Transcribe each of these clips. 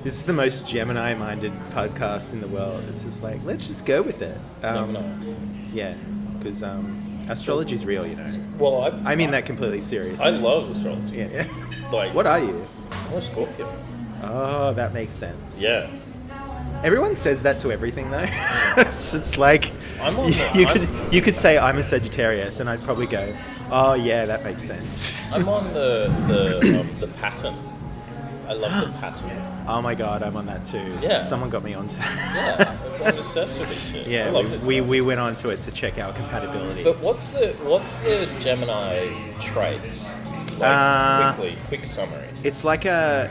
This is the most Gemini-minded podcast in the world. It's just like, let's just go with it. Yeah, because astrology is real, you know. Well, I mean that completely seriously. I love astrology. Yeah. Like, What are you? I'm a Scorpio. Oh, that makes sense. Yeah. Everyone says that to everything, though. It's like you could say I'm a Sagittarius, and I'd probably go, "Oh yeah, that makes sense." I'm on the pattern. I love the pattern. Oh my god, I'm on that too. Yeah. Someone got me onto that. Yeah, I'm obsessed with this shit. I Yeah, love this we went on to it to check our compatibility. But what's the Gemini traits? Like, quick summary. It's like an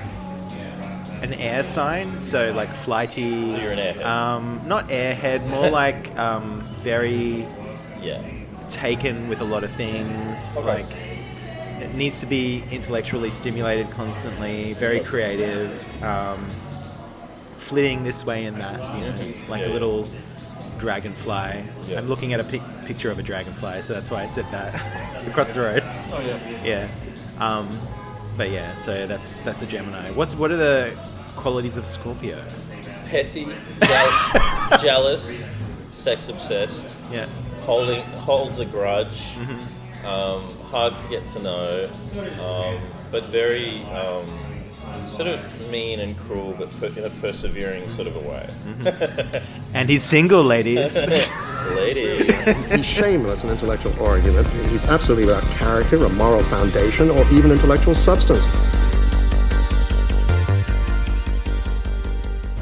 air sign, so like flighty. So you're an airhead. Not airhead, more like very Yeah. taken with a lot of things. Okay. Like it needs to be intellectually stimulated constantly, very creative, flitting this way and that, you know, like a little dragonfly. Yeah. I'm looking at a picture of a dragonfly, so that's why I said that across the road. Oh yeah. Yeah. But yeah, so that's a Gemini. What are the qualities of Scorpio? Petty, jealous, sex obsessed. Yeah. Holds a grudge. Mm-hmm. Hard to get to know, but very sort of mean and cruel, but in a persevering sort of a way. Mm-hmm. And he's single, ladies. Ladies. He's shameless in intellectual argument. He's absolutely without character, a moral foundation, or even intellectual substance.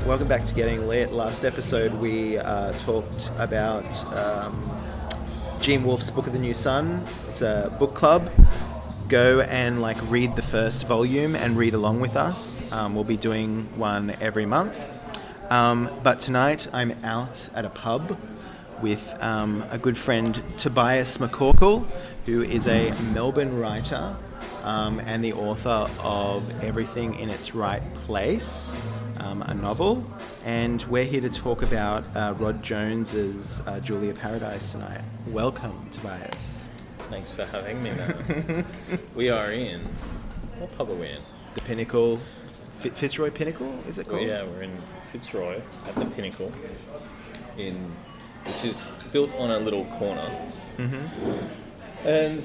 Welcome back to Getting Lit. Last episode we talked about Gene Wolfe's Book of the New Sun. It's a book club. Go and read the first volume and read along with us. We'll be doing one every month. But tonight I'm out at a pub with a good friend, Tobias McCorkle, who is a Melbourne writer and the author of Everything in Its Right Place, a novel. And we're here to talk about Rod Jones's Julia Paradise tonight. Welcome, Tobias. Thanks for having me, man. We are in... What pub are we in? The Pinnacle, Fitzroy Pinnacle, is it called? Yeah, we're in Fitzroy at the Pinnacle, which is built on a little corner. Mm-hmm. And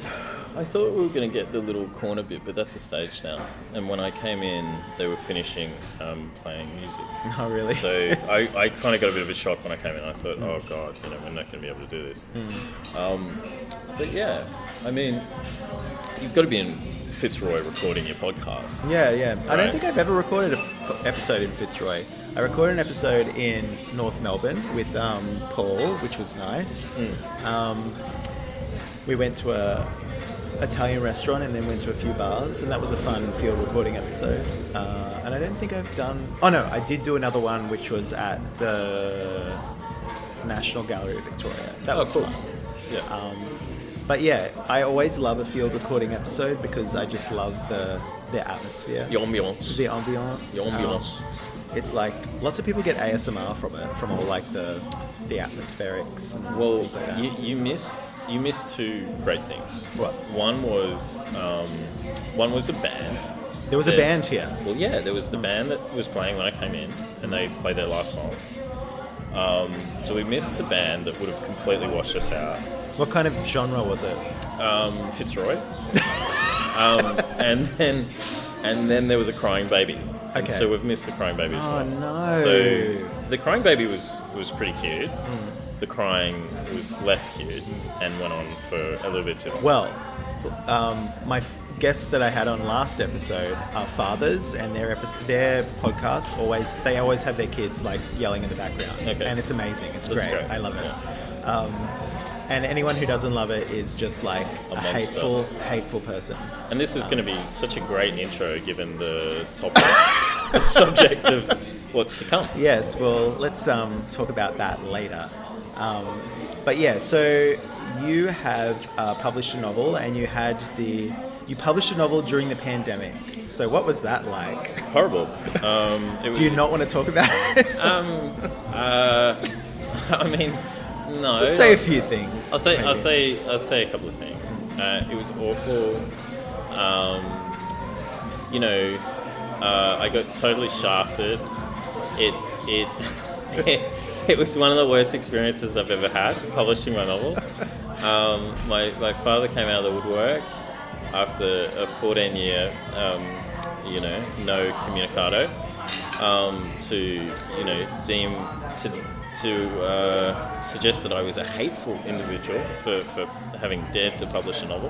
I thought we were going to get the little corner bit, but that's a stage now. And when I came in, they were finishing playing music. Oh, really? So I kind of got a bit of a shock when I came in. I thought, oh God, we're not going to be able to do this. But yeah, I mean, you've got to be in Fitzroy recording your podcast. Yeah. Right? I don't think I've ever recorded an episode in Fitzroy. I recorded an episode in North Melbourne with Paul, which was nice. We went to a Italian restaurant and then went to a few bars, and that was a fun field recording episode. And I don't think I've done... Oh no, I did do another one which was at the National Gallery of Victoria. That was cool. fun. Yeah. But yeah, I always love a field recording episode because I just love the atmosphere. The ambiance. The ambiance. It's like lots of people get ASMR from it, from all the atmospherics and things like that. you missed two great things. What? One was a band. There was a band here. Well, yeah, there was the band that was playing when I came in, and they played their last song. So we missed the band that would have completely washed us out. What kind of genre was it? Fitzroy. And then there was a crying baby. And Okay. so we've missed the crying baby as well. Oh no! So the crying baby was pretty cute. The crying was less cute and went on for a little bit too long. Well, my guests that I had on last episode are fathers, and their podcasts always have their kids yelling in the background, and it's amazing. It's That's great. great. I love it. Yeah. And anyone who doesn't love it is just a monster. hateful person. And this is going to be such a great intro given the topic, the subject of what's to come. Yes, well, let's talk about that later. But yeah, so you have published a novel, and you published a novel during the pandemic. So what was that like? Horrible. Do you not want to talk about it? I mean, no. Just say a few things. I'll say a couple of things. It was awful. I got totally shafted. It it was one of the worst experiences I've ever had publishing my novel. My father came out of the woodwork after a 14-year, no communicado, to suggest that I was a hateful individual for having dared to publish a novel,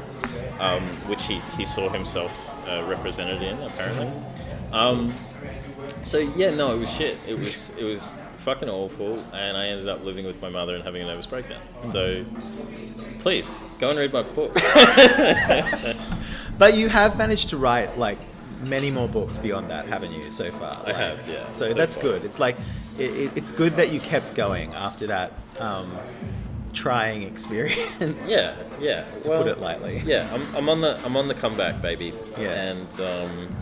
which he saw himself represented in, apparently. It was shit. It was fucking awful, and I ended up living with my mother and having a nervous breakdown. So please go and read my book. But you have managed to write like many more books beyond that, haven't you, so far? I have, yeah. So that's far good. It's like it's good that you kept going after that trying experience. Yeah. To put it lightly. Yeah, I'm on the comeback, baby. Yeah. And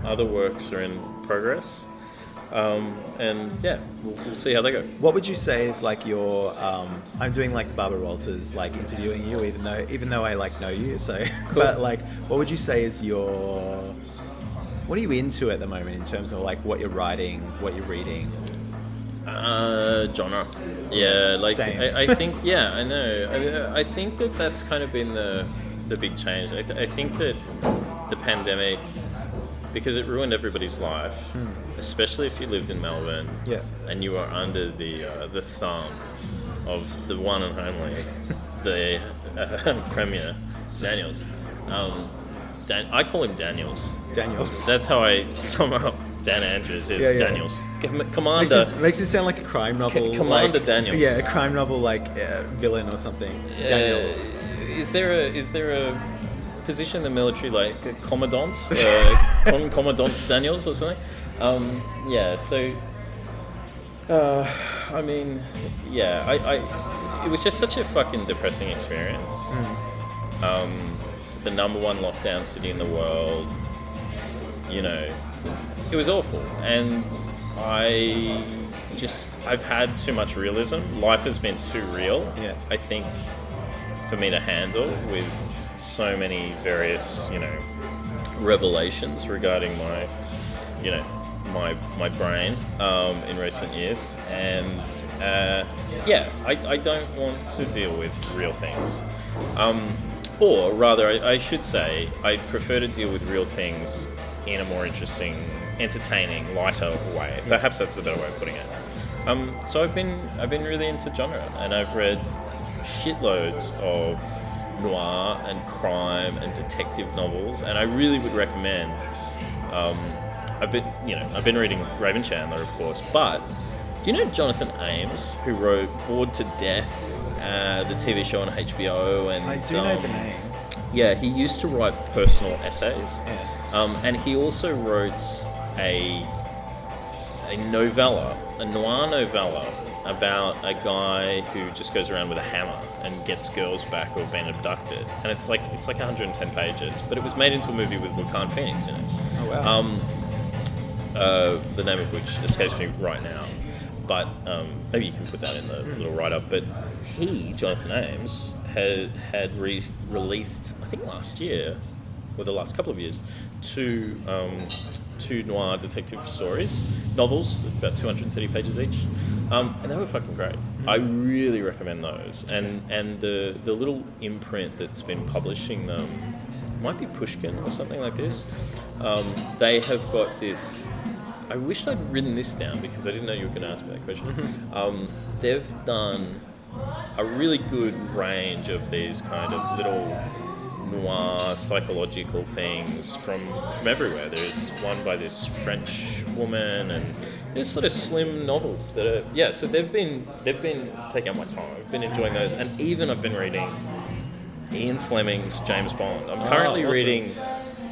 other works are in progress. We'll see how they go. What would you say is like your? I'm doing like Barbara Walters, like interviewing you, even though I like know you. So, cool. But like, what would you say is your? What are you into at the moment in terms of like what you're writing, what you're reading? Genre. Yeah, like Same. I think. Yeah, I know. I think that's kind of been the big change. I think that the pandemic, because it ruined everybody's life, especially if you lived in Melbourne, and you are under the thumb of the one and only, the Premier Daniels. I call him Daniels. Daniels. That's how I sum up Dan Andrews is Daniels. Commander. Makes him sound like a crime novel. Commander like, Daniels. Yeah, a crime novel like villain or something. Daniels. Is there a position in the military like Commandant? Commandant Daniels or something? It was just such a fucking depressing experience. The number one lockdown city in the world, it was awful. And I've had too much realism. Life has been too real, I think, for me to handle with so many various, revelations regarding my brain in recent years. And I don't want to deal with real things. Or rather, I should say, I prefer to deal with real things in a more interesting, entertaining, lighter way. Perhaps that's the better way of putting it. So I've been really into genre, and I've read shitloads of noir and crime and detective novels, and I really would recommend. I've been reading Raven Chandler, of course, but do you know Jonathan Ames, who wrote Bored to Death? The TV show on HBO, and I do know the name. Yeah, he used to write personal essays, and he also wrote a novella, a noir novella about a guy who just goes around with a hammer and gets girls back who have been abducted, and it's like 110 pages, but it was made into a movie with Joaquin Phoenix in it. Oh wow. The name of which escapes me right now. But maybe you can put that in the little write-up. But Jonathan Ames, had released, I think last year, or the last couple of years, two noir detective stories, novels, about 230 pages each. And they were fucking great. I really recommend those. And the little imprint that's been publishing them, might be Pushkin or something like this. They have got this... I wish I'd written this down because I didn't know you were going to ask me that question. They've done a really good range of these kind of little noir psychological things from everywhere. There's one by this French woman, and there's sort of slim novels that are so they've been taking up my time. I've been enjoying those, and even I've been reading Ian Fleming's James Bond. I'm currently reading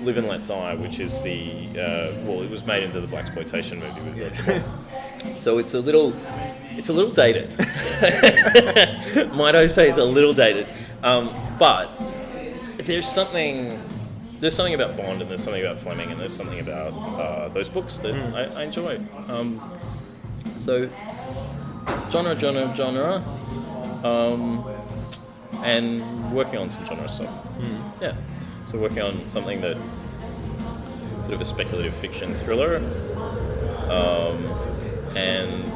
Live and Let Die, which is it was made into the blaxploitation movie with Roger Moore. So it's a little dated. Might I say it's a little dated, but there's something about Bond, and there's something about Fleming, and there's something about those books that I enjoy. So genre, and working on some genre stuff. Yeah. So working on something that sort of a speculative fiction thriller, and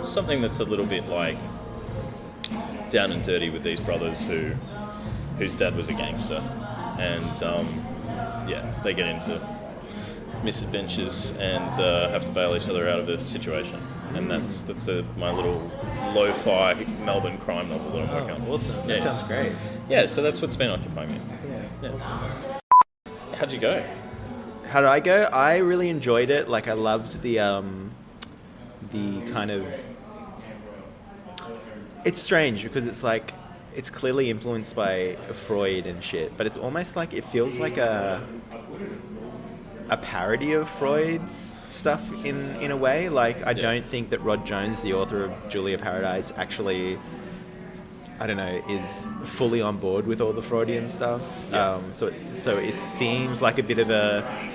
something that's a little bit like down and dirty with these brothers whose dad was a gangster, and they get into misadventures and have to bail each other out of the situation, and that's my little lo-fi Melbourne crime novel that I'm working on. Awesome! That sounds great. Yeah, so that's what's been occupying me. Yeah. How'd you go? How did I go? I really enjoyed it. Like, I loved the kind of... It's strange because it's like, it's clearly influenced by Freud and shit, but it's almost like, it feels like a parody of Freud's stuff in a way. Like, I don't think that Rod Jones, the author of Julia Paradise, actually, I don't know, is fully on board with all the Freudian stuff. Yeah. So it seems like a bit of a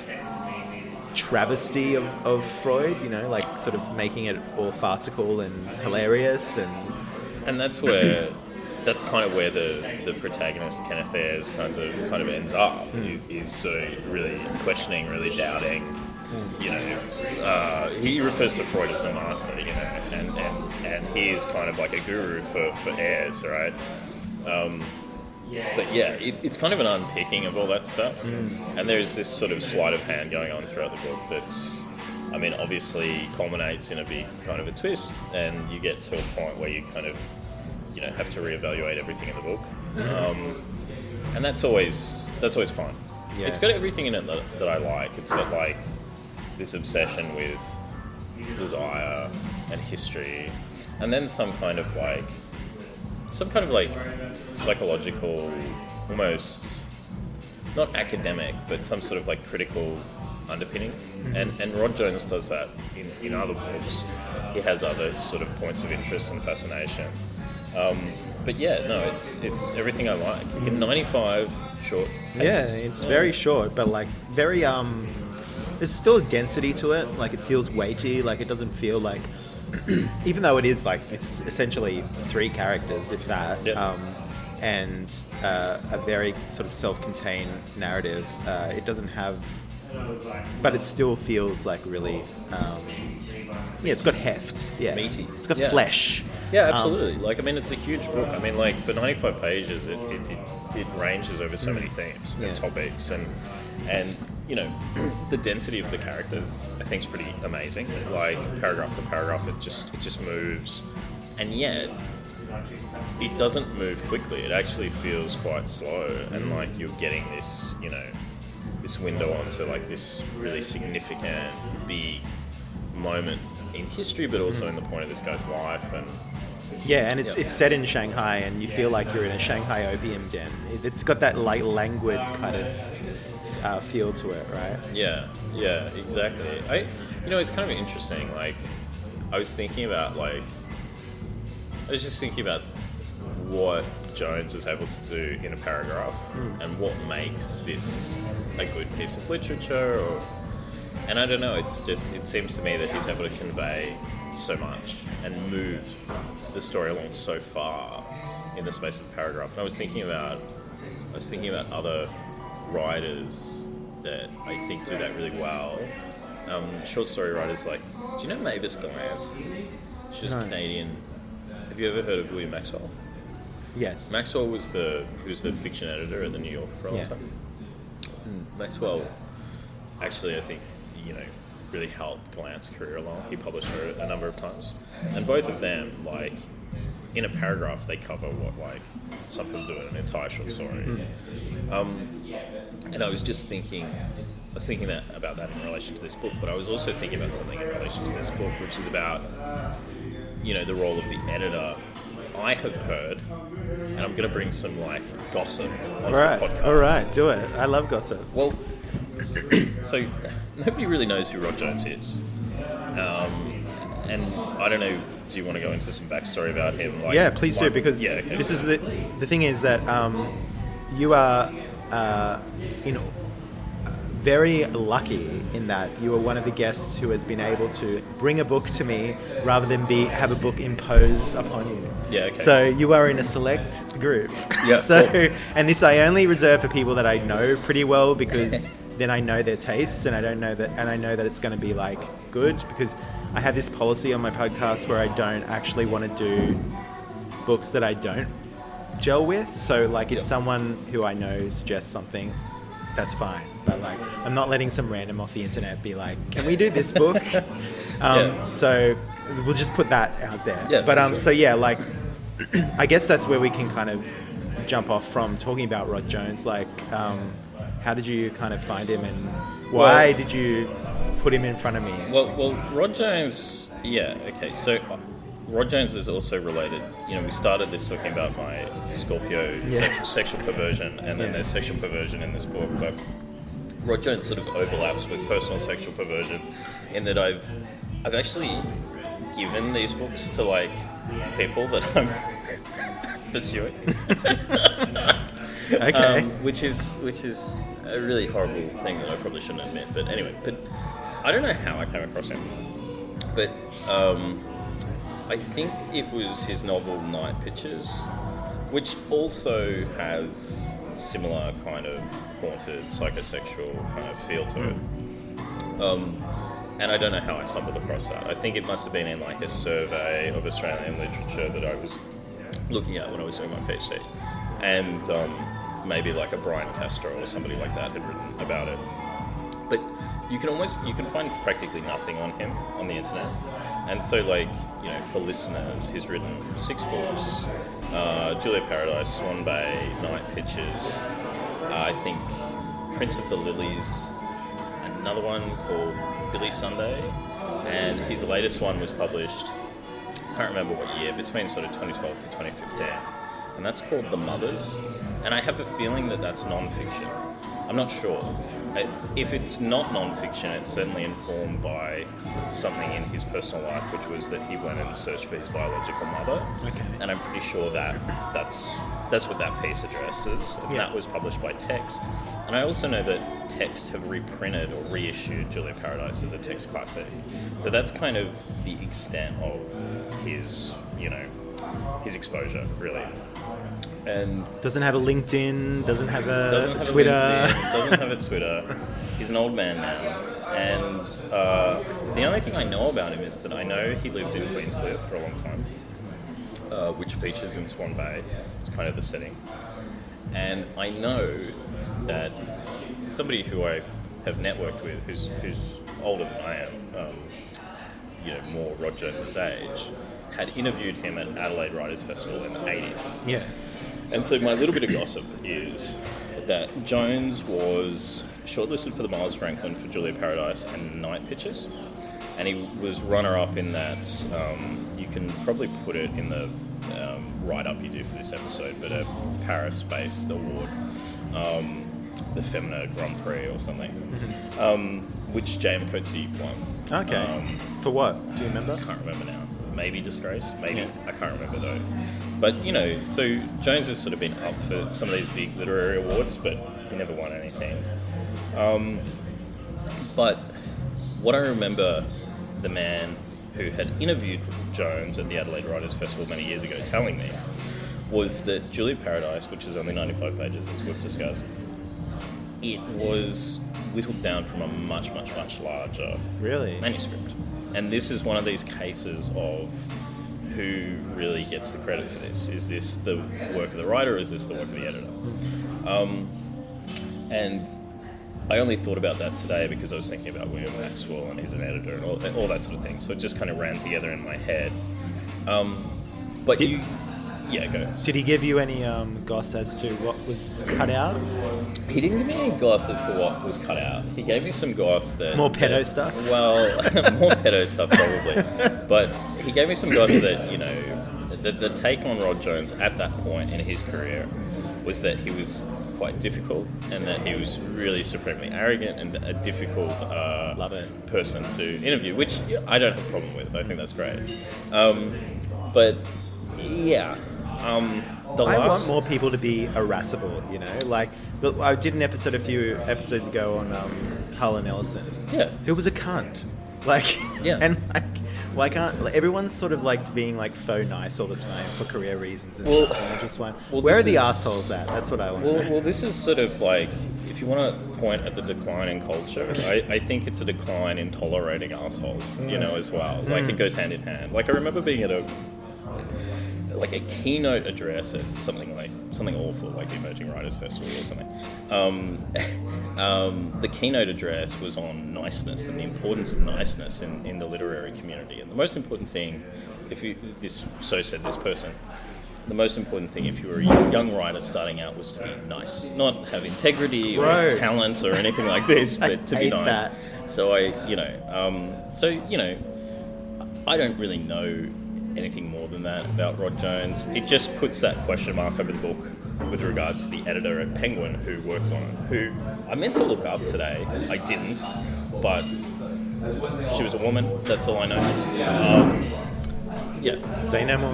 travesty of Freud, you know, like sort of making it all farcical and hilarious, and that's kind of where the protagonist Kenneth Ayres kind of ends up. Is sort of really questioning, really doubting. You know, he refers to Freud as the master, you know, and he's kind of like a guru for Ayres, right? But yeah, it's kind of an unpicking of all that stuff, and there's this sort of sleight of hand going on throughout the book that's, I mean, obviously culminates in a big kind of a twist, and you get to a point where you kind of, you know, have to reevaluate everything in the book, and that's always fun. Yeah. It's got everything in it that I like. It's got like this obsession with desire and history, and then some kind of like psychological, almost not academic, but some sort of like critical underpinning. And Rod Jones does that in other books. He has other sort of points of interest and fascination. But yeah, no, it's everything I like. In 95 short pages. Yeah, it's very short, but like very there's still a density to it. Like, it feels weighty. Like, it doesn't feel like, even though it is like, it's essentially 3 characters, if that, and a very sort of self-contained narrative. It doesn't have, but it still feels like really, it's got heft. Yeah, meaty. It's got flesh. Yeah, absolutely. Like, I mean, it's a huge book. I mean, like, for 95 pages, it ranges over so many themes and topics, and you know, the density of the characters, I think, is pretty amazing. Like, paragraph to paragraph, it just moves, and yet it doesn't move quickly. It actually feels quite slow, and like you're getting this, you know, this window onto like this really significant, big moment in history, but also in the point of this guy's life. And it's set in Shanghai, and you feel like you're in a Shanghai opium den. It's got that like languid kind of feel to it, right? Yeah, exactly. It's kind of interesting. Like, I was just thinking about what Jones is able to do in a paragraph, and what makes this a good piece of literature. And I don't know. It seems to me that he's able to convey so much and move the story along so far in the space of a paragraph. And I was thinking about other writers that I think do that really well. Short story writers like, do you know Mavis Gallant? She's a Canadian. Have you ever heard of William Maxwell? Yes. Maxwell was the fiction editor at the New Yorker for a long time. And Maxwell, actually, I think, you know, really helped Gallant's career along. He published her a number of times, and both of them, like, in a paragraph, they cover what, like, some people do in an entire short story. And I was just thinking, about that in relation to this book, but I was also thinking about something in relation to this book, which is about, you know, the role of the editor. I have heard, and I'm going to bring some, like, gossip onto the podcast. All right, do it. I love gossip. Well, so nobody really knows who Rod Jones is. And I don't know, do you want to go into some backstory about him? Like, yeah, please do, because this is the thing is that you are, very lucky in that you are one of the guests who has been able to bring a book to me rather than have a book imposed upon you. Yeah, okay. So you are in a select group. Yeah. So, and this I only reserve for people that I know pretty well, because then I know their tastes, and I know that it's going to be like good, because I have this policy on my podcast where I don't actually want to do books that I don't gel with. So like if someone who I know suggests something, that's fine. But like I'm not letting some random off the internet be like, can we do this book? So we'll just put that out there. Yeah, but sure. so yeah, like I guess that's where we can kind of jump off from talking about Rod Jones. Like how did you kind of find him, and why did you put him in front of me? Well, Rod Jones, so Rod Jones is also related. You know, we started this talking about my Scorpio sexual perversion, and then there's sexual perversion in this book, but Rod Jones sort of overlaps with personal sexual perversion in that I've actually given these books to like people that I'm pursuing. Okay. Which is a really horrible thing that I probably shouldn't admit. But anyway, I don't know how I came across him. But I think it was his novel Night Pictures, which also has similar kind of haunted psychosexual kind of feel to it. And I don't know how I stumbled across that. I think it must have been in like a survey of Australian literature that I was looking at when I was doing my PhD. And maybe like a Brian Castro or somebody like that had written about it. But you can find practically nothing on him on the internet. And so like, you know, for listeners, he's written 6 books, Julia Paradise, Swan Bay, Night Pictures, I think Prince of the Lilies, another one called Billy Sunday, and his latest one was published, I can't remember what year, between sort of 2012 to 2015, and that's called The Mothers, and I have a feeling that that's non-fiction. I'm not sure. If it's not non-fiction, it's certainly informed by something in his personal life, which was that he went and searched for his biological mother. Okay. And I'm pretty sure that that's what that piece addresses. And that was published by Text. And I also know that Text have reprinted or reissued Julia Paradise as a Text classic. So that's kind of the extent of his, you know, his exposure, really. And doesn't have a LinkedIn, doesn't have a Twitter. Doesn't have a Twitter. He's an old man now. And the only thing I know about him is that I know he lived in Queenscliff for a long time, which features in Swan Bay. It's kind of the setting. And I know that somebody who I have networked with, who's older than I am, you know, more Rod Jones's age, had interviewed him at Adelaide Writers Festival in the 80s. Yeah. And so my little bit of gossip is that Jones was shortlisted for the Miles Franklin for Julia Paradise and Night Pictures, and he was runner-up in that. You can probably put it in the write-up you do for this episode, but a Paris-based award, the Femina Grand Prix or something, which J.M. Coetzee won. Okay. For what? Do you remember? I can't remember now. Maybe Disgrace, maybe. Yeah. I can't remember though. But, you know, so Jones has sort of been up for some of these big literary awards, but he never won anything. But what I remember the man who had interviewed Jones at the Adelaide Writers Festival many years ago telling me was that Julia Paradise, which is only 95 pages, as we've discussed, it was whittled down from a much, much, much larger manuscript. And this is one of these cases of who really gets the credit for this. Is this the work of the writer, or is this the work of the editor? And I only thought about that today because I was thinking about William Maxwell, and he's an editor, and all that sort of thing. So it just kind of ran together in my head. But go. Did he give you any goss as to what was cut out? He didn't give me any goss as to what was cut out. He gave me some goss that... More pedo stuff? Well, more pedo stuff probably. But he gave me some goss that, you know, the take on Rod Jones at that point in his career was that he was quite difficult, and that he was really supremely arrogant and a difficult person to interview, which I don't have a problem with. I think that's great. But, yeah... I want more people to be irascible, you know. Like, I did an episode a few episodes ago on Harlan Ellison. Yeah. Who was a cunt. Like, and like, why can't everyone's sort of like being like faux nice all the time for career reasons and stuff? And I just want, where are the assholes at? That's what I want. Well, this is sort of like, if you want to point at the decline in culture. I think it's a decline in tolerating assholes, as well. Like, it goes hand in hand. Like, I remember being at a keynote address at something awful, like the Emerging Writers Festival or something. The keynote address was on niceness and the importance of niceness in the literary community. And the most important thing, said this person, the most important thing if you were a young writer starting out was to be nice, not have integrity or talent or anything like this, but to be nice. That. So I don't really know anything more than that about Rod Jones. It just puts that question mark over the book with regard to the editor at Penguin who worked on it, who I meant to look up today. I didn't, but she was a woman. That's all I know. Yeah. Say no more.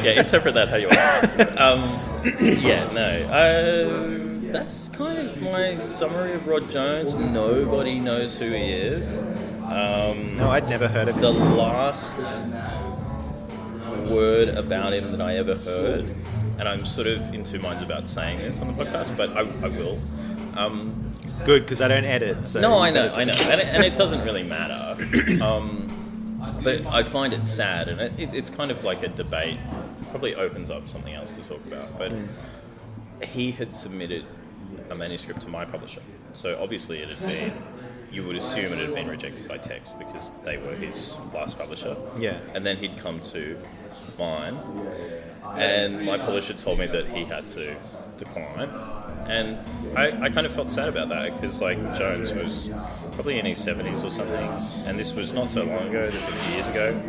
Yeah, interpret that how you want. That's kind of my summary of Rod Jones. Nobody knows who he is. No, I'd never heard of him. The last word about him that I ever heard, and I'm sort of in two minds about saying this on the podcast, but I will. Good, because I don't edit. So no, I know, and it doesn't really matter. But I find it sad, and it's kind of like a debate. Probably opens up something else to talk about. But he had submitted a manuscript to my publisher, so obviously it had been. You would assume it had been rejected by Text because they were his last publisher. Yeah. And then he'd come to mine, and my publisher told me that he had to decline. And I kind of felt sad about that because, like, Jones was probably in his 70s or something, and this was not so long ago, this was a few years ago.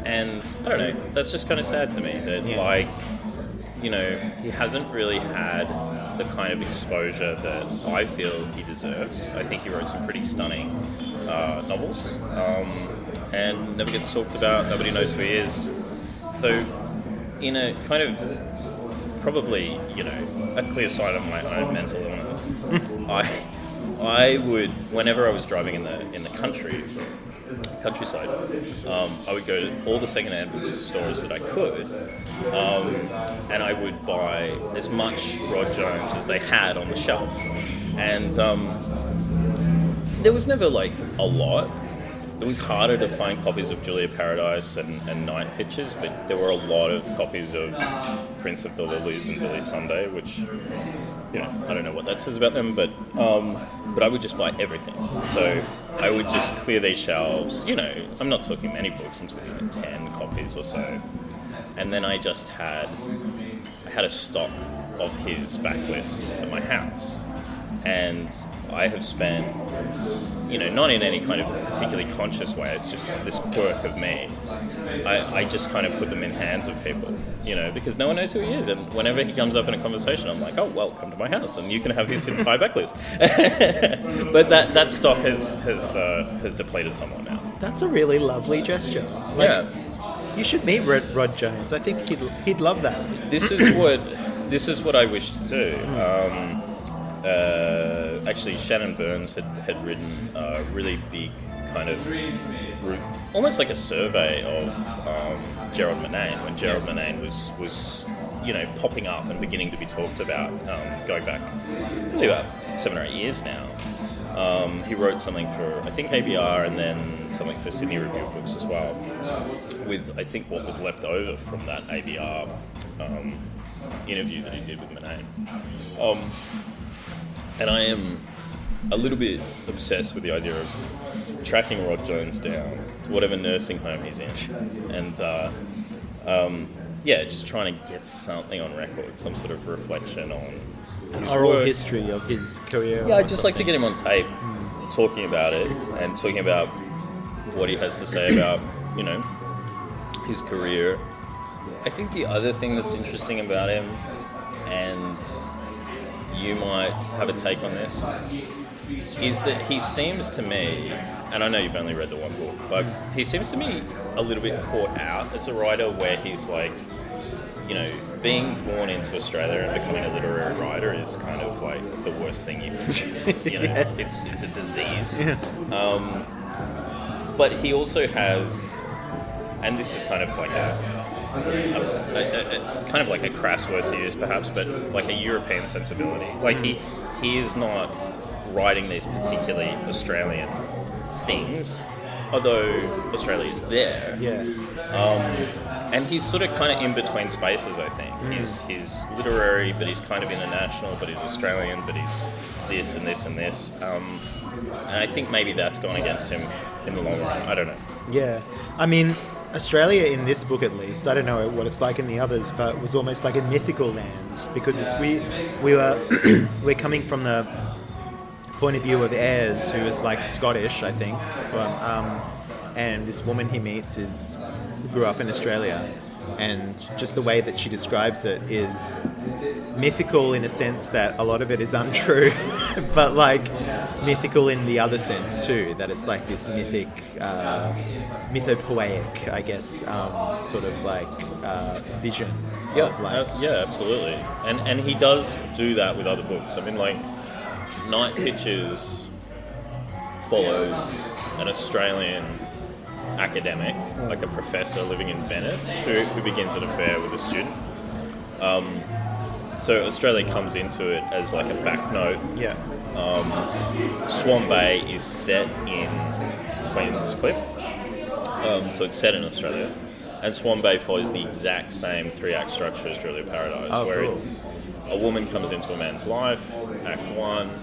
And I don't know, that's just kind of sad to me that, he hasn't really had the kind of exposure that I feel he deserves. I think he wrote some pretty stunning novels, and never gets talked about, nobody knows who he is. So, in a kind of probably, a clear sign of my own mental illness, I would, whenever I was driving in the countryside, I would go to all the second-hand bookstores that I could, and I would buy as much Rod Jones as they had on the shelf. And there was never, a lot. It was harder to find copies of Julia Paradise and Night Pictures, but there were a lot of copies of Prince of the Lilies and Billy Sunday, which, I don't know what that says about them, but I would just buy everything. So I would just clear these shelves. I'm not talking many books, I'm talking 10 copies or so. And then I just had a stock of his backlist at my house. And I have spent, not in any kind of particularly conscious way, it's just this quirk of me. I just kind of put them in hands of people, because no one knows who he is. And whenever he comes up in a conversation, I'm like, oh, well, come to my house and you can have his entire backlist. But that stock has depleted somewhat now. That's a really lovely gesture. You should meet Rod Jones. I think he'd love that. This is what I wish to do. Actually, Shannon Burns had written a really big kind of, almost like a survey of Gerald Murnane, when Gerald Murnane was popping up and beginning to be talked about, going back really about 7 or 8 years now. He wrote something for, I think, ABR, and then something for Sydney Review of Books as well, with, I think, what was left over from that ABR interview that he did with Murnane. And I am a little bit obsessed with the idea of tracking Rod Jones down to whatever nursing home he's in, and just trying to get something on record, some sort of reflection on his oral work. History of his career. Yeah, I'd just like to get him on tape, talking about it and talking about what he has to say about, his career. I think the other thing that's interesting about him, and you might have a take on this, is that he seems to me, and I know you've only read the one book, but he seems to me a little bit caught out as a writer, where he's like, being born into Australia and becoming a literary writer is kind of like the worst thing you can do. Yeah. It's a disease. Yeah. But he also has, and this is kind of like a kind of like a crass word to use perhaps, but like a European sensibility. Like he is not writing these particularly Australian things, although Australia is there. Yeah. And he's sort of kind of in between spaces, I think. He's literary, but he's kind of international, but he's Australian, but he's this and this and this. And I think maybe that's gone against him in the long run. I don't know. Yeah. I mean, Australia in this book, at least, I don't know what it's like in the others, but was almost like a mythical land, because we're coming from the point of view of Ayres, who is like Scottish, I think, and this woman he meets grew up in Australia, and just the way that she describes it is mythical in a sense that a lot of it is untrue, but like mythical in the other sense too, that it's like this mythic, mythopoeic, I guess, sort of like vision. Yeah, of like, yeah, absolutely. And he does do that with other books. I mean, like, Night Pictures follows an Australian academic, like a professor living in Venice, who begins an affair with a student. So Australia comes into it as like a back note. Yeah. Swan Bay is set in Queenscliff, so it's set in Australia. And Swan Bay follows the exact same 3-act structure as Julia Paradise, where cool. it's a woman comes into a man's life, Act 1.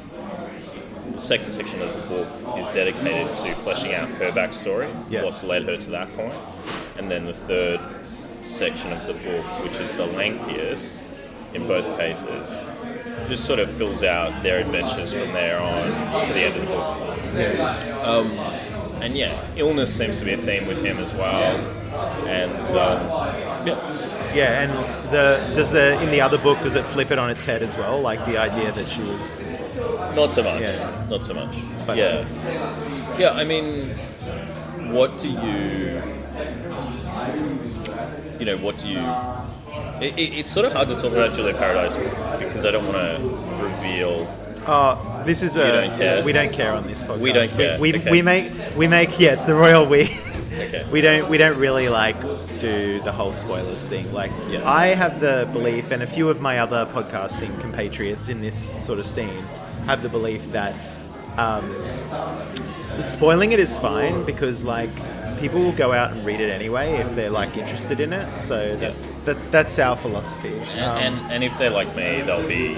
The second section of the book is dedicated to fleshing out her backstory, what's led her to that point. And then the third section of the book, which is the lengthiest in both cases, just sort of fills out their adventures from there on to the end of the book. And yeah, illness seems to be a theme with him as well. And Yeah, and in the other book, does it flip it on its head as well? Like the idea that she was... Not so much. Yeah. Not so much. But Yeah, I mean, what do you... It's sort of hard to talk about Julia Paradise because I don't want to reveal... This is don't care? we don't care on this podcast. We don't care. We make yes, the royal we. Okay. We don't really like do the whole spoilers thing. Like I have the belief, and a few of my other podcasting compatriots in this sort of scene have the belief that spoiling it is fine because like people will go out and read it anyway if they're like interested in it. So that's our philosophy. And if they're like me, they'll be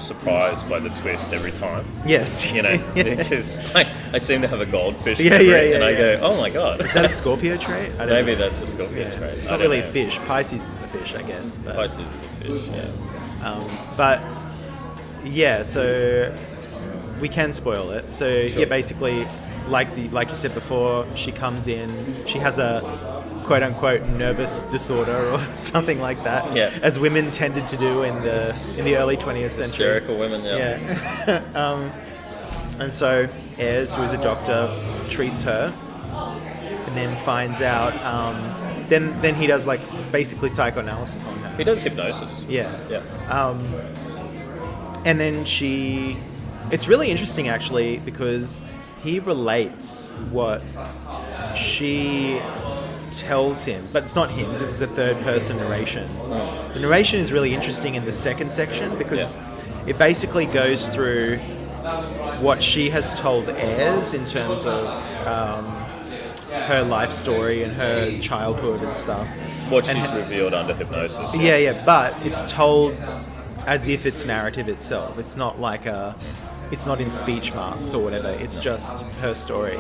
surprised by the twist every time. Yes, you know, because I seem to have a goldfish. Yeah, and I go, oh my god, is that a Scorpio trait? I don't Maybe know. that's a Scorpio trait. It's not really a fish. Pisces is the fish, I guess. But, Pisces is the fish. Yeah. But yeah, so we can spoil it. So Sure. yeah, basically, like you said before, she comes in. She has a quote unquote nervous disorder or something like that. Yeah. As women tended to do in the early 20th century. Hysterical women. Yeah. And so Ayres, who is a doctor, treats her, and then finds out. Then he does like basically psychoanalysis on her. He does hypnosis. Yeah. Yeah. And then it's really interesting actually because he relates what she tells him, but it's not him because it's a third person narration. The narration is really interesting in the second section because it basically goes through what she has told Ayres in terms of her life story and her childhood and stuff. What she's revealed under hypnosis. Yeah, but it's told as if it's narrative itself. It's not like it's not in speech marks or whatever. It's just her story,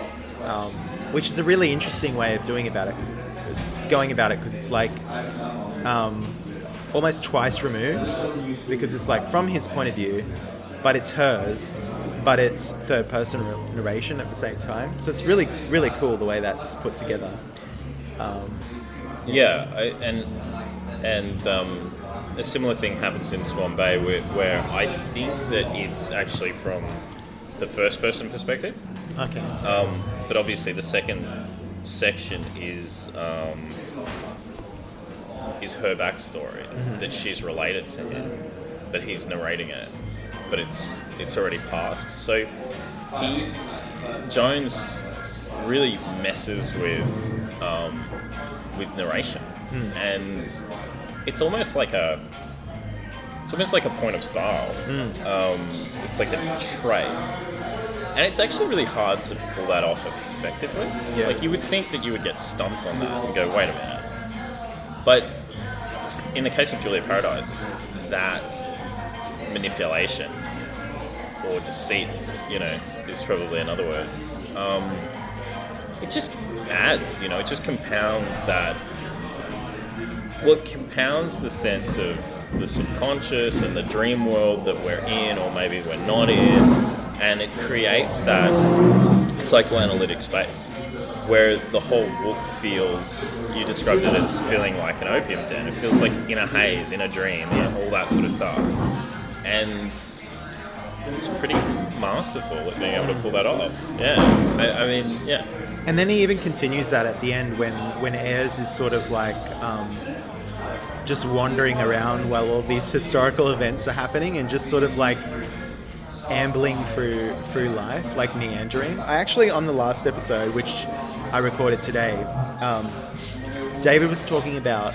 which is a really interesting way of going about it because it's like almost twice removed because it's like from his point of view, but it's hers, but it's third person narration at the same time. So it's really, really cool the way that's put together. A similar thing happens in Swan Bay where I think that it's actually from the first person perspective. Okay. But obviously the second section is her backstory, that she's related to him, but he's narrating it, but it's already passed. So Jones really messes with narration. and it's almost like a point of style. It's like a trait, and it's actually really hard to pull that off effectively. Yeah. Like you would think that you would get stumped on that and go, wait a minute. But in the case of Julia Paradise, that manipulation or deceit, is probably another word. It just adds, it just compounds that. Well, it compounds the sense of the subconscious and the dream world that we're in, or maybe we're not in, and it creates that psychoanalytic space where the whole book feels, you described it as feeling like an opium den. It feels like in a haze, in a dream, all that sort of stuff. And it's pretty masterful at being able to pull that off. Yeah, I mean, yeah. And then he even continues that at the end when Ayres is sort of like just wandering around while all these historical events are happening and just sort of like ambling through life, like meandering. I actually, on the last episode, which I recorded today, David was talking about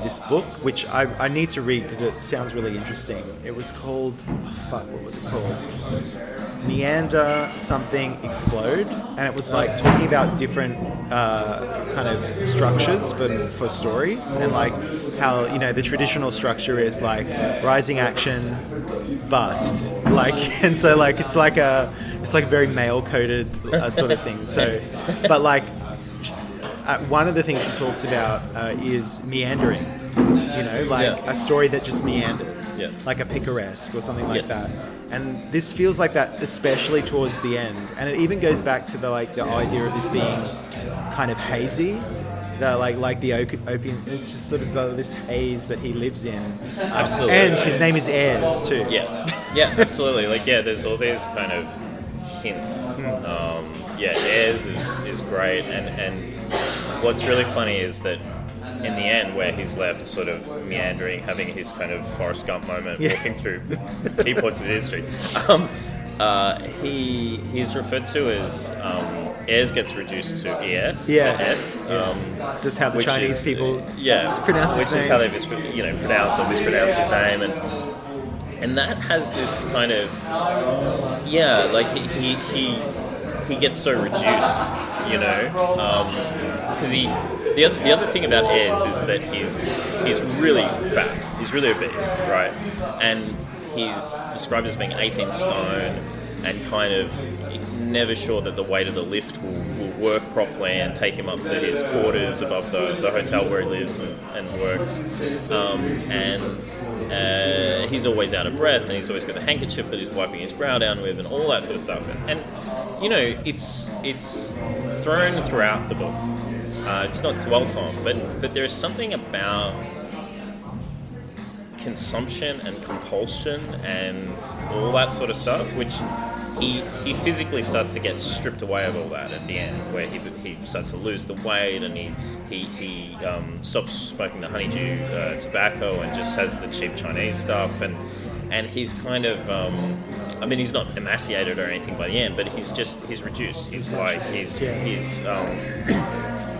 this book, which I need to read because it sounds really interesting. It was called, what was it called? Meander something explode, and it was like talking about different kind of structures for stories, and like how the traditional structure is like rising action, bust, like, and so like it's like very male coded sort of thing. So, but like one of the things she talks about is meandering. A story that just meanders, like a picaresque or something like that. And this feels like that, especially towards the end. And it even goes back to the idea of this being kind of hazy, like the opium. It's just sort of this haze that he lives in. Absolutely. And his name is Ayres too. Yeah, absolutely. There's all these kind of hints. Ayres is great, and what's really funny is that in the end, where he's left sort of meandering, having his kind of Forrest Gump moment, walking through key points of history, he's referred to as Ayres gets reduced to ES, to S. That's how the Chinese people pronounce his name. Which is how they pronounce or mispronounce his name, and that has this kind of he gets so reduced, because the other thing about Ayres is that he's really fat, he's really obese, right? And he's described as being 18 stone and kind of never sure that the weight of the lift will work properly and take him up to his quarters above the hotel where he lives and works. He's always out of breath, and he's always got the handkerchief that he's wiping his brow down with and all that sort of stuff. And it's thrown throughout the book. It's not dwelt on, but there's something about consumption and compulsion and all that sort of stuff, which he physically starts to get stripped away of all that at the end, where he starts to lose the weight, and he stops smoking the honeydew tobacco and just has the cheap Chinese stuff, and he's kind of he's not emaciated or anything by the end, but he's reduced. He's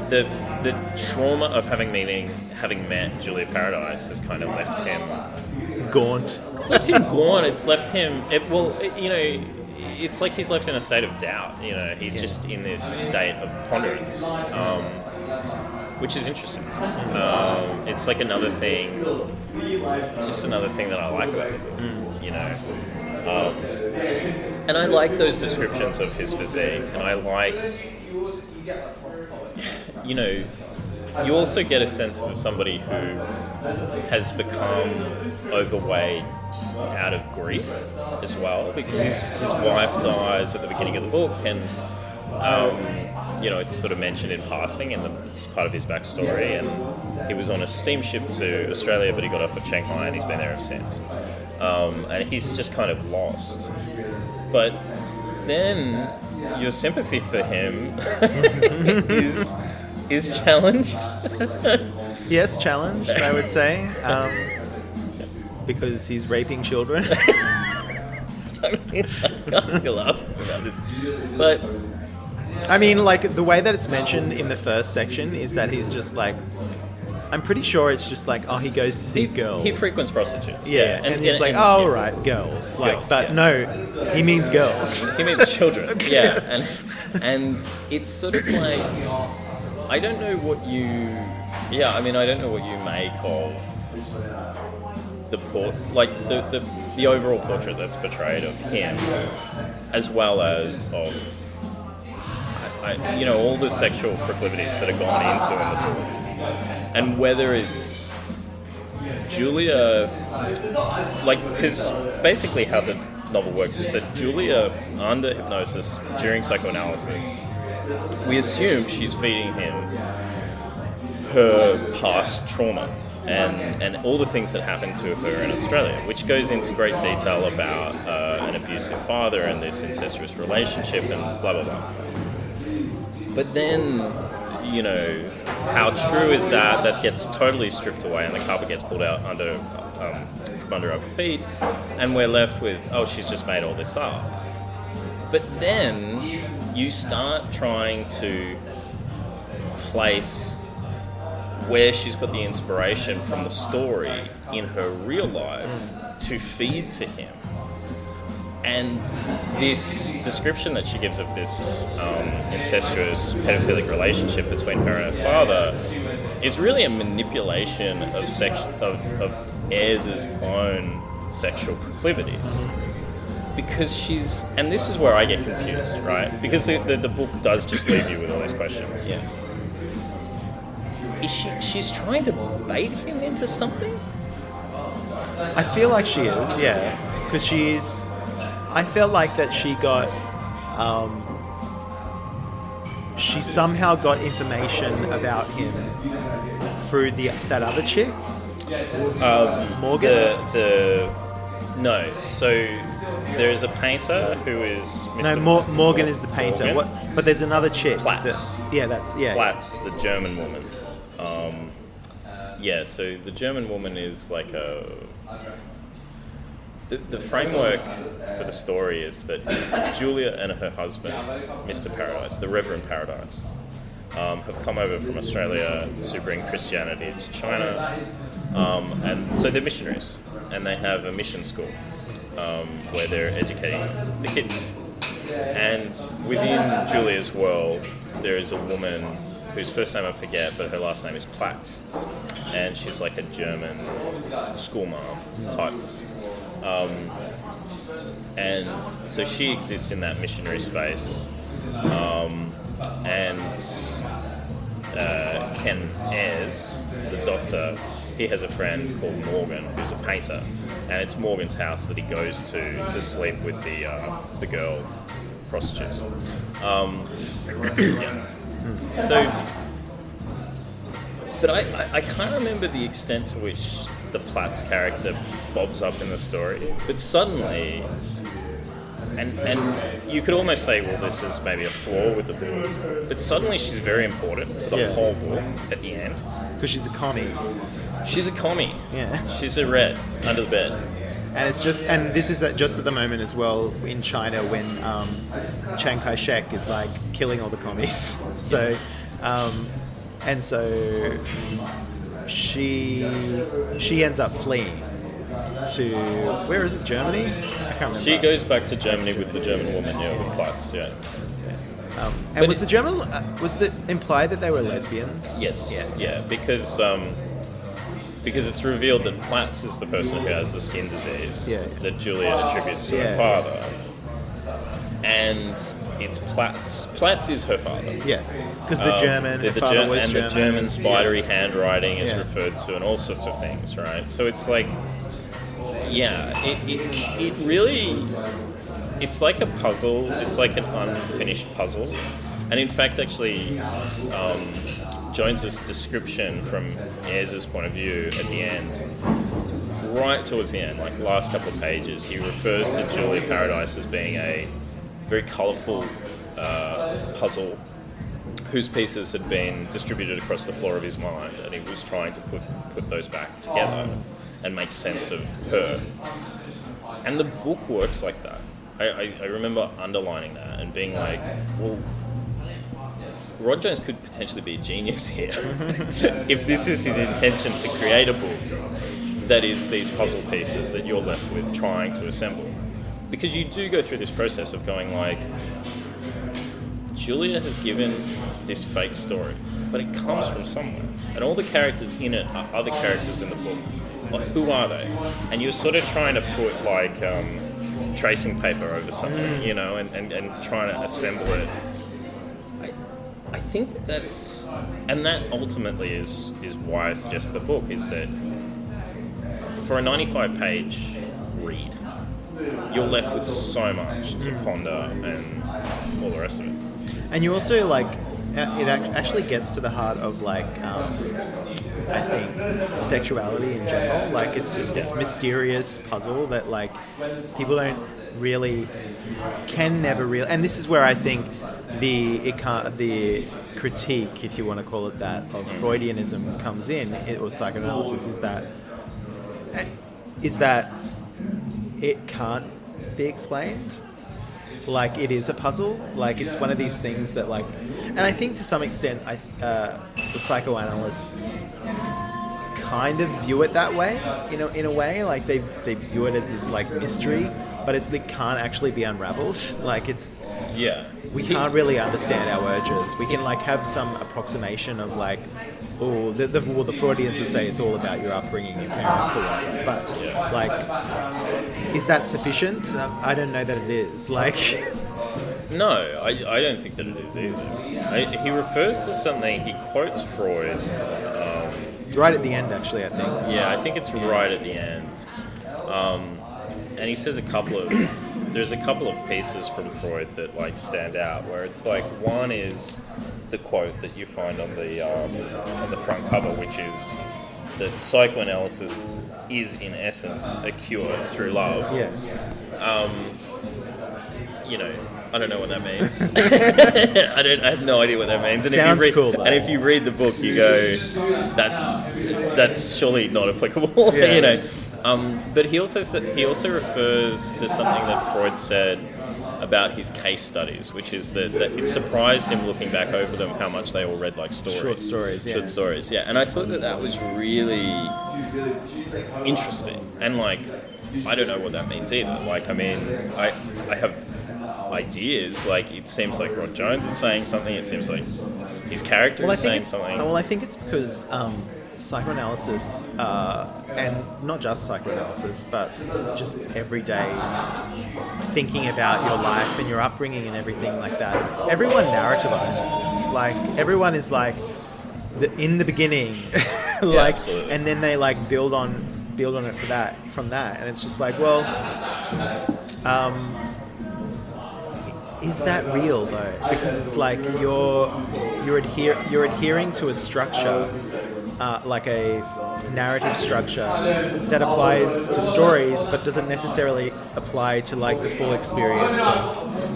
the trauma of having met Julia Paradise has kind of left him gaunt. It's left him gaunt. It's left him. It's like he's left in a state of doubt. He's just in this state of ponderance, which is interesting. It's like another thing. It's just another thing that I like about it. And I like those descriptions of his physique, and I like. You also get a sense of somebody who has become overweight out of grief as well, because his wife dies at the beginning of the book, and it's sort of mentioned in passing, and it's part of his backstory. And he was on a steamship to Australia, but he got off at Shanghai, and he's been there ever since. And he's just kind of lost. But then your sympathy for him is challenged. Yes, challenged, I would say, because he's raping children. I can't laugh about this, but I mean, like, the way that it's mentioned in the first section is that he's just like I'm pretty sure it's just like, oh, he goes to see girls. He frequents prostitutes. Yeah, and he's like, oh, right, girls. Like, Girls, but yeah. no, he means girls. He means children. Yeah, and it's sort of like, I don't know what you make of the overall portrait that's portrayed of him, as well as of all the sexual proclivities that are gone into in the book, and whether it's Julia, because basically how the novel works is that Julia, under hypnosis during psychoanalysis, we assume she's feeding him her past trauma and all the things that happened to her in Australia, which goes into great detail about an abusive father and this incestuous relationship and blah, blah, blah. But then, how true is that? That gets totally stripped away and the carpet gets pulled out from under our feet, and we're left with, oh, she's just made all this up. But then you start trying to place where she's got the inspiration from the story in her real life to feed to him. And this description that she gives of this incestuous pedophilic relationship between her and her father is really a manipulation of Ayres' own sexual proclivities. Because and this is where I get confused, right? Because the book does just leave you with all these questions. Yeah. She's trying to bait him into something? I feel like she is, yeah. Because I felt like that she got... she somehow got information about him through that other chick. Morgan? No. So there's a painter who is Mr. Morgan is the painter. Morgan? But there's another chick. Platz. Platz, the German woman. So the German woman is like the framework for the story is that Julia and her husband, Mr. Paradise, the Reverend Paradise, have come over from Australia to bring Christianity to China, and so they're missionaries, and they have a mission school where they're educating the kids. And within Julia's world, there is a woman whose first name I forget, but her last name is Platz, and she's like a German schoolmom type. And so she exists in that missionary space, and Ken Ayres, the doctor, he has a friend called Morgan who's a painter, and it's Morgan's house that he goes to sleep with the girl prostitutes. So, but I can't remember the extent to which the Platz character bobs up in the story, but suddenly, and you could almost say, well, this is maybe a flaw with the book, but suddenly she's very important to the whole book at the end. Because she's a commie. She's a commie. Yeah. She's a red under the bed. And it's just, and this is just at the moment as well in China when Chiang Kai-shek is like killing all the commies. So, and so she ends up fleeing to, where is it, Germany? I can't remember. She goes back to Germany with the German woman, with Platz, and was the German, was it implied that they were lesbians? Yes. Yeah, because it's revealed that Platz is the person who has the skin disease that Julia attributes to her father. And it's Platz. Platz is her father. Yeah, because the German, her father was German. And the German spidery handwriting is referred to and all sorts of things, right? So it's like, it really, it's like a puzzle. It's like an unfinished puzzle. And in fact, actually, Jones's description from Ayres' point of view at the end, right towards the end, like the last couple of pages, he refers to Julia Paradise as being a very colourful puzzle whose pieces had been distributed across the floor of his mind, and he was trying to put those back together and make sense of her. And the book works like that. I remember underlining that and being like, well, Rod Jones could potentially be a genius here if this is his intention to create a book that is these puzzle pieces that you're left with trying to assemble. Because you do go through this process of going like, Julia has given this fake story, but it comes from somewhere. And all the characters in it are other characters in the book. Like, who are they? And you're sort of trying to put like tracing paper over something, you know, and trying to assemble it. I think that's, and that ultimately is why I suggested the book, is that for a 95-page read, you're left with so much to ponder and all the rest of it. And you also, like, it actually gets to the heart of, like, I think, sexuality in general. Like, it's just this mysterious puzzle that, like, people don't really, can never really, and this is where I think the critique, if you want to call it that, of Freudianism comes in, or psychoanalysis, is that it can't be explained. Like, it is a puzzle. Like, it's one of these things that, like, and I think to some extent, the psychoanalysts kind of view it that way, you know, in a way. Like, they view it as this, like, mystery, but it can't actually be unraveled. Like, it's, we can't really understand our urges. We can, like, have some approximation of, like, oh, the Freudians would say it's all about your upbringing, your parents, or whatever. But, like, is that sufficient? I don't know that it is. Like, no, I don't think that it is either. He refers to something, he quotes Freud. Right at the end, actually, I think. Yeah, I think it's right at the end. And he says there's a couple of pieces from Freud that, like, stand out, where it's like, one is the quote that you find on the front cover, which is that psychoanalysis is in essence a cure through love. Yeah. You know, I don't know what that means. I have no idea what that means. And Sounds cool, though. And if you read the book, you go, that's surely not applicable. Yeah. You know. But he also refers to something that Freud said about his case studies, which is that it surprised him looking back over them how much they all read like stories. Short stories, yeah. Short stories, yeah. And I thought that was really interesting. And, like, I don't know what that means either. Like, I mean, I have ideas. Like, it seems like Rod Jones is saying something. It seems like his character is saying something. Well, I think it's because psychoanalysis, and not just psychoanalysis, but just everyday thinking about your life and your upbringing and everything like that. Everyone narrativizes. Like, everyone is like in the beginning, like, absolutely. And then they, like, build on it from that, and it's just like, well, is that real though? Because it's like you're adhering to a structure, like a narrative structure that applies to stories, but doesn't necessarily apply to, like, the full experience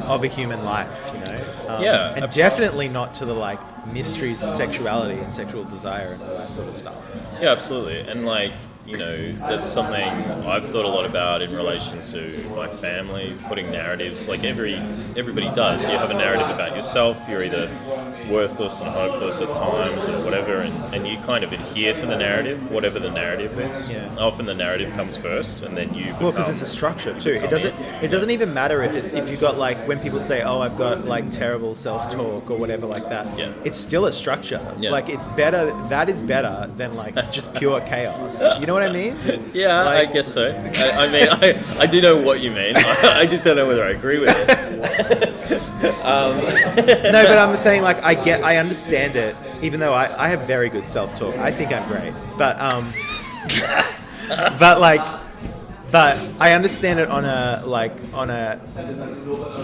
of a human life, you know? And absolutely. Definitely not to the, like, mysteries of sexuality and sexual desire and all that sort of stuff. Yeah, absolutely. And, like, you know, that's something I've thought a lot about in relation to my family, putting narratives, like everybody does. You have a narrative about yourself, you're either worthless and hopeless at times or whatever, and you kind of adhere to the narrative, whatever the narrative is. Yeah. Often the narrative comes first and then you become... Well, because it's a structure too. It doesn't even matter if you got, like, when people say, oh, I've got, like, terrible self-talk or whatever like that. Yeah. It's still a structure. Yeah. Like, it's better, that is better than, like, just pure chaos. You know what I mean? Yeah, like, I guess so. I mean, I do know what you mean. I just don't know whether I agree with it. No, but I'm saying, like, I understand it, even though I have very good self-talk. I think I'm great. But but I understand it on a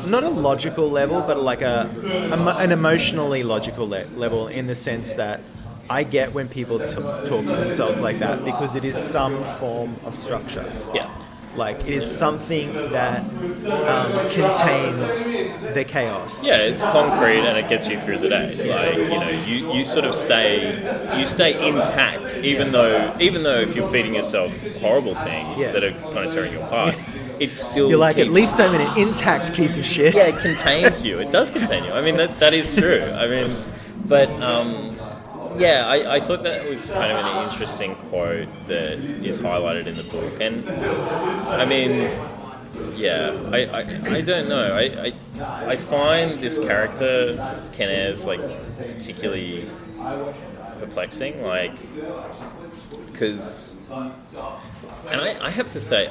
not a logical level, but like an emotionally logical level, in the sense that I get when people talk to themselves like that, because it is some form of structure. Yeah. Like, it is something that contains the chaos. Yeah, it's concrete and it gets you through the day. Like, you know, you sort of stay intact, even though if you're feeding yourself horrible things that are kind of tearing you apart, it's still... You're like, at least I'm an intact piece of shit. Yeah, it contains you. It does contain you. I mean, that is true. I mean... But yeah, I thought that was kind of an interesting quote that is highlighted in the book. And I mean, yeah, I don't know. I find this character, Ken Ayres, like particularly perplexing, like, because, and I have to say,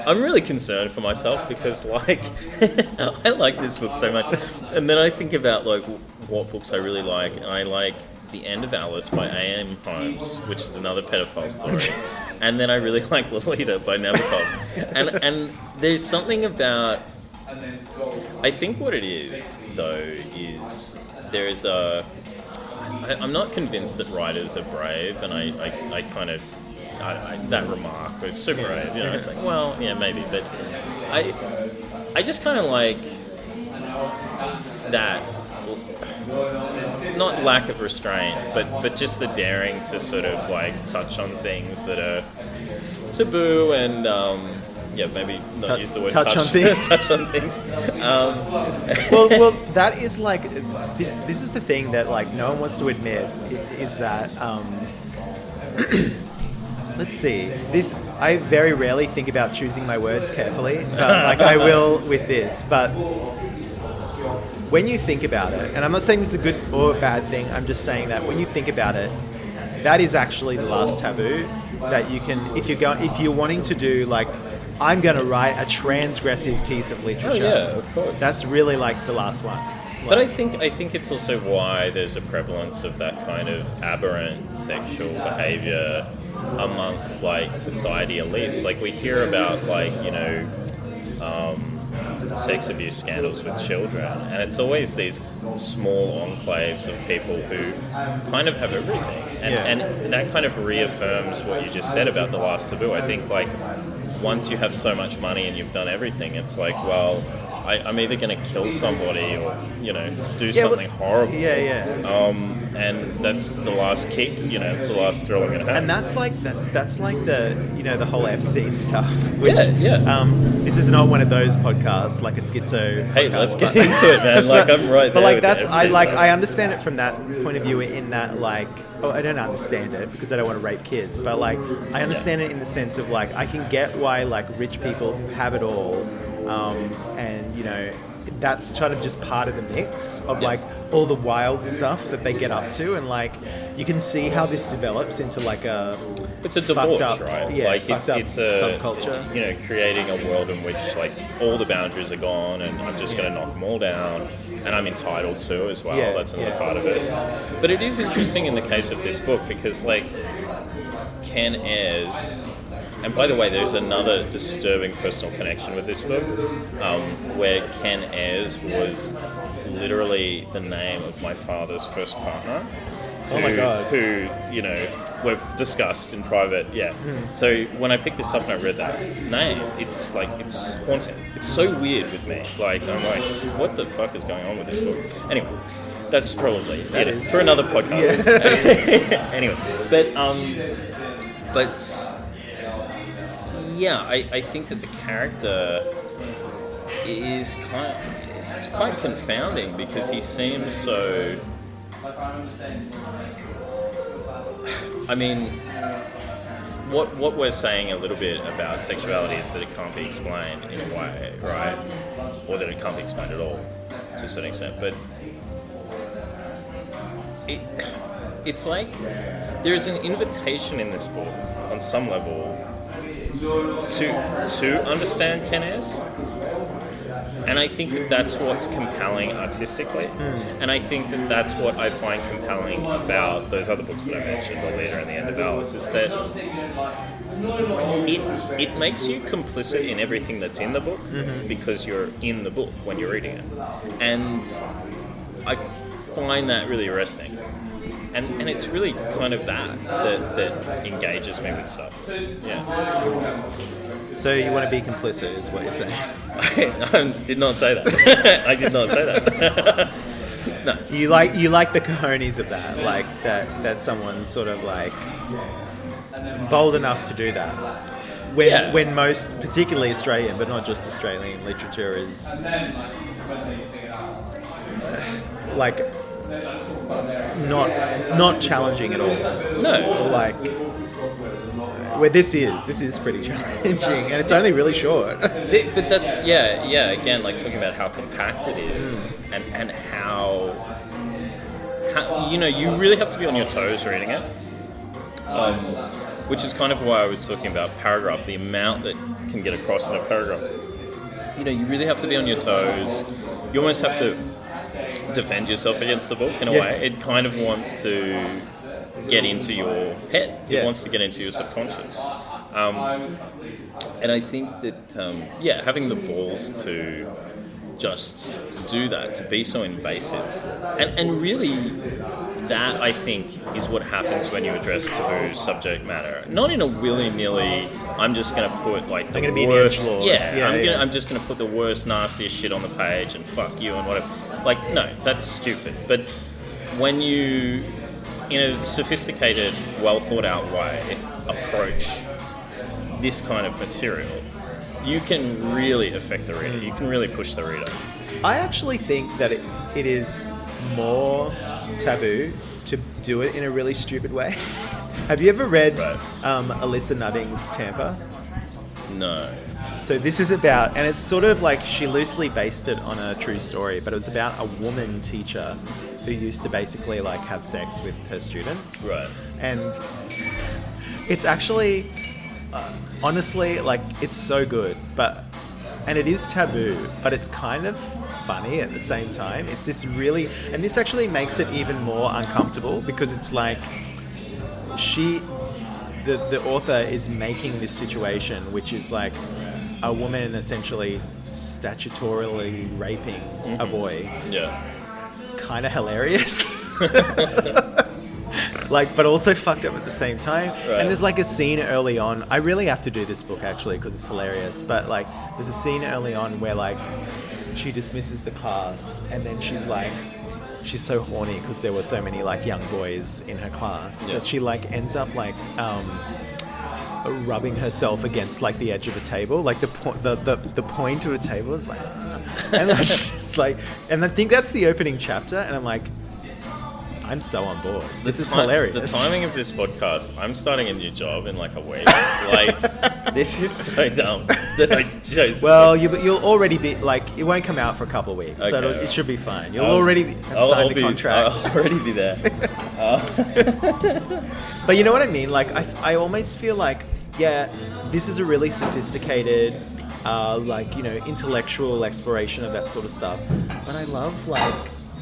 I'm really concerned for myself because, like, I like this book so much, and then I think about like what books I really like, and I like The End of Alice by A.M. Holmes, which is another pedophile story, and then I really like Lolita by Nabokov, and there's something about, I think what it is though is there is I'm not convinced that writers are brave, and I kind of that remark was super brave, you know. It's like, well, yeah, maybe, but I just kind of like that, not lack of restraint, but just the daring to sort of like touch on things that are taboo and yeah, maybe not use the word touch on things. Touch on things. Well, that is like this is the thing that like no one wants to admit is that let's see, this I very rarely think about choosing my words carefully, but like I will with this. But when you think about it, and I'm not saying this is a good or a bad thing, I'm just saying that when you think about it, that is actually the last taboo that you can, if you're wanting to do like, I'm going to write a transgressive piece of literature. Oh, yeah, of course. That's really like the last one. But I think it's also why there's a prevalence of that kind of aberrant sexual behavior amongst like society elites. Like we hear about like, you know, sex abuse scandals with children, and it's always these small enclaves of people who kind of have everything, and that kind of reaffirms what you just said about the last taboo. I think like once you have so much money and you've done everything, it's like, well, I'm either going to kill somebody or, you know, do something horrible. And that's the last kick, you know, it's the last thrill I'm going to have. And that's like the you know, the whole Epstein stuff. Which, this is not one of those podcasts, like a schizo. Hey, let's get into it, man. Like I'm right there. But like with that's I understand it from that point of view. In that like, I don't understand it because I don't want to rape kids. But like, I understand it in the sense of like, I can get why like rich people have it all, and you know, that's kind of just part of the mix of like all the wild stuff that they get up to, and like you can see how this develops into like it's a debauch, up, right? Yeah, like it's a subculture. You know, creating a world in which like all the boundaries are gone, and I'm just going to knock them all down, and I'm entitled to as well. That's another part of it. But it is interesting in the case of this book because like Ken Ayres. And by the way, there's another disturbing personal connection with this book, where Ken Ayres was literally the name of my father's first partner. Oh my God. Who, you know, we've discussed in private, So when I picked this up and I read that name, it's like, it's haunting. It's so weird with me. Like, I'm like, what the fuck is going on with this book? Anyway, that's probably for another podcast. Yeah. Anyway, but yeah, I think that the character is quite confounding because he seems so. I mean, what we're saying a little bit about sexuality is that it can't be explained in a way, right? Or that it can't be explained at all, to a certain extent. But it's like there's an invitation in this book on some level to understand Ken Ayres, and I think that that's what's compelling artistically, and I think that that's what I find compelling about those other books that I mentioned, Lolita and The End of Alice, is that it makes you complicit in everything that's in the book because you're in the book when you're reading it, and I find that really arresting. And it's really kind of that engages me with stuff. Yeah. So you want to be complicit, is what you're saying? I did not say that. I did not say that. No. You like the cojones of that, like that someone's sort of like bold enough to do that. When most, particularly Australian, but not just Australian literature, is like not challenging at all. No. Like, where this is pretty challenging, and it's only really short. But that's, again, like talking about how compact it is and how, you know, you really have to be on your toes reading it. Which is kind of why I was talking about paragraph, the amount that can get across in a paragraph. You know, you really have to be on your toes. You almost have to defend yourself against the book in a way. It kind of wants to get into your head. It wants to get into your subconscious. And I think that, having the balls to just do that, to be so invasive. And really, that, I think, is what happens when you address taboo subject matter. Not in a willy-nilly, I'm just going to put, like, the worst... I'm just going to put the worst, nastiest shit on the page and fuck you and whatever. Like, no, that's stupid. But when you, in a sophisticated, well-thought-out way, approach this kind of material, you can really affect the reader. You can really push the reader. I actually think that it is more taboo to do it in a really stupid way. Have you ever read Alyssa Nutting's Tampa? No. So this is about, and it's sort of like she loosely based it on a true story, but it was about a woman teacher who used to basically like have sex with her students. Right. And it's actually, honestly, like it's so good, and it is taboo, but it's kind of funny at the same time. It's this really, and this actually makes it even more uncomfortable because it's like the author is making this situation, which is like a woman essentially statutorily raping a boy. Yeah. Kind of hilarious. Like, but also fucked up at the same time. Right. And there's like a scene early on. I really have to do this book actually because it's hilarious. But like, there's a scene early on where like she dismisses the class, and then she's like, she's so horny because there were so many like young boys in her class that she like ends up like rubbing herself against like the edge of a table, like the point of a table is like, and it's just like, and I think that's the opening chapter, and I'm like, I'm so on board. This is hilarious. The timing of this podcast, I'm starting a new job in like a week. Like, this is so dumb that I chose. Well, you'll already be, like, it won't come out for a couple of weeks, so it should be fine. You'll already have signed the contract. I'll already be there. But you know what I mean? Like, I almost feel like, this is a really sophisticated, like, you know, intellectual exploration of that sort of stuff. But I love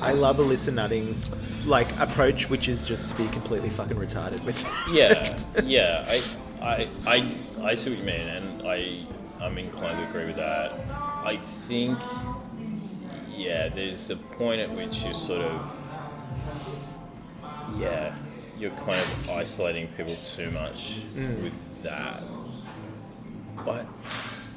Alyssa Nutting's like approach, which is just to be completely fucking retarded with it. I see what you mean, and I'm inclined to agree with that. I think there's a point at which you're sort of you're kind of isolating people too much with that. But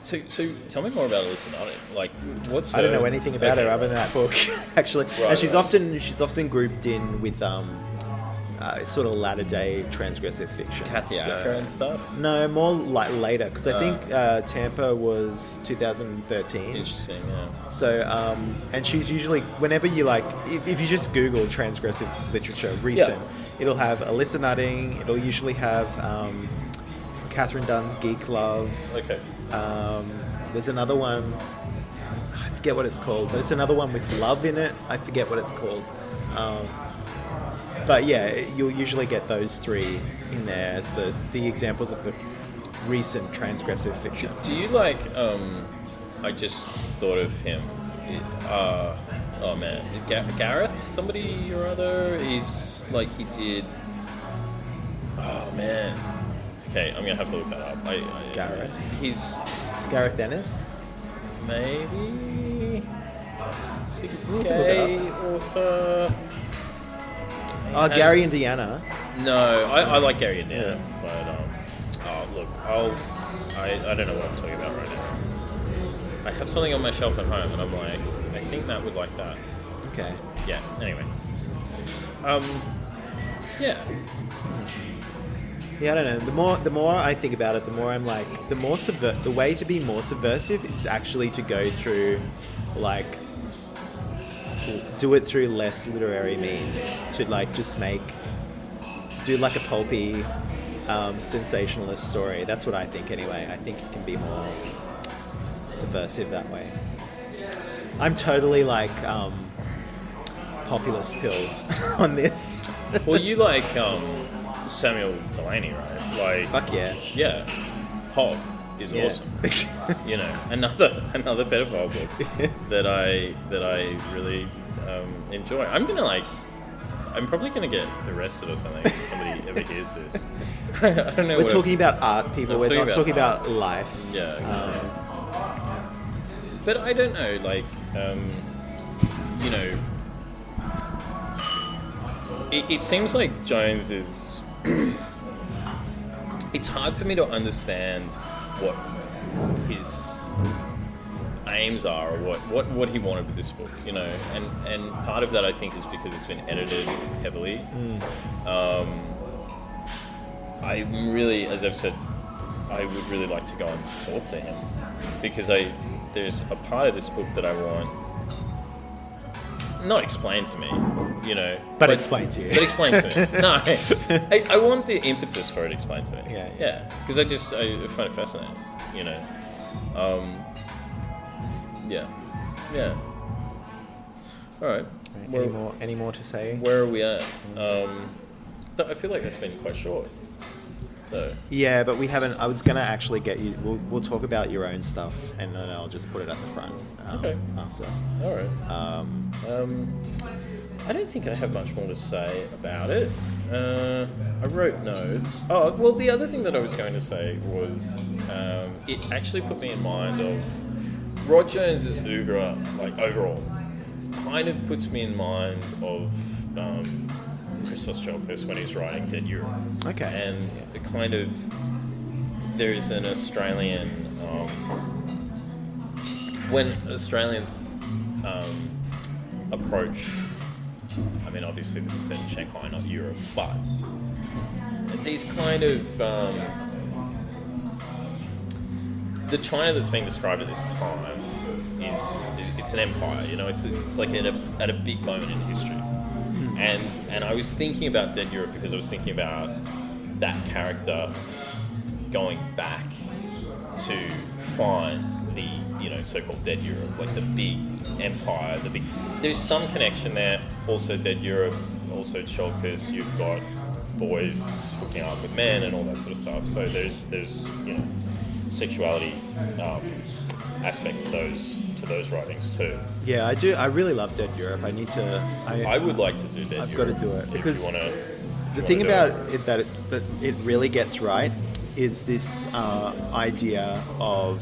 So tell me more about Alyssa Nutting. Like, what's her... I don't know anything about her other than that book, actually. Right, and she's often grouped in with sort of latter day transgressive fiction. Kathy Acker and stuff. No, more like later, because I think Tampa was 2013. Interesting, yeah. So and she's usually, whenever you like, if you just Google transgressive literature recent, it'll have Alyssa Nutting. It'll usually have Catherine Dunn's Geek Love. Okay. There's another one, I forget what it's called, but it's another one with love in it. I forget what it's called. But yeah, you'll usually get those three in there as the examples of the recent transgressive fiction. Do you like, I just thought of him, oh man, Gareth, somebody or other, he's like, he did, oh man. Okay, I'm gonna have to look that up. Gareth. He's Gareth Ennis? Maybe. Gay author. Gary Indiana. No, I like Gary Indiana, but look, I don't know what I'm talking about right now. I have something on my shelf at home, and I'm like, I think Matt would like that. Okay. Yeah. Anyway. Yeah. Yeah, I don't know. The more I think about it, the more I'm like, the way to be more subversive is actually to go through, like, do it through less literary means, to like just do like a pulpy sensationalist story. That's what I think anyway. I think you can be more subversive that way. I'm totally like populist pilled on this. Well, you like Samuel Delaney, right? Like, fuck yeah. Yeah. Hog is awesome. You know, another pedophile book that I really enjoy. I'm probably gonna get arrested or something if somebody ever hears this. I don't know. We're talking about art, people. We're not talking about life. Yeah. But I don't know, like, you know, it seems like Jones is. It's hard for me to understand what his aims are, or what he wanted with this book, you know, and part of that I think is because it's been edited heavily. I'm really, as I've said, I would really like to go and talk to him, because there's a part of this book that I want not explained to me, you know, but explained to you. But explained to me. No, I want the impetus for it explained to me. Yeah, because I find it fascinating, you know. Yeah. All right. Any more to say? Where are we at? I feel like that's been quite short, though. Yeah, but we haven't. I was gonna actually get you. We'll talk about your own stuff, and then I'll just put it at the front. Okay. After. All right. I don't think I have much more to say about it. I wrote notes. Oh, well, the other thing that I was going to say was it actually put me in mind of Rod Jones's oeuvre, like overall, kind of puts me in mind of Christos Tsiolkas when he's writing Dead Europe. Okay. And it kind of, there's an Australian, when Australians approach, I mean, obviously this is set in Shanghai, not Europe, but these kind of, the China that's being described at this time it's an empire, you know, it's like at a big moment in history. And I was thinking about Dead Europe because I was thinking about that character going back to find the, you know, so-called Dead Europe, like the big empire, there's some connection there. Also Dead Europe, also Tsiolkas, you've got boys hooking up with men and all that sort of stuff. So there's you know, sexuality aspect to those writings too. Yeah, I do. I really love Dead Europe. I need to. I would like to do Dead I've Europe. got to do it because the thing about it that it really gets right is this idea of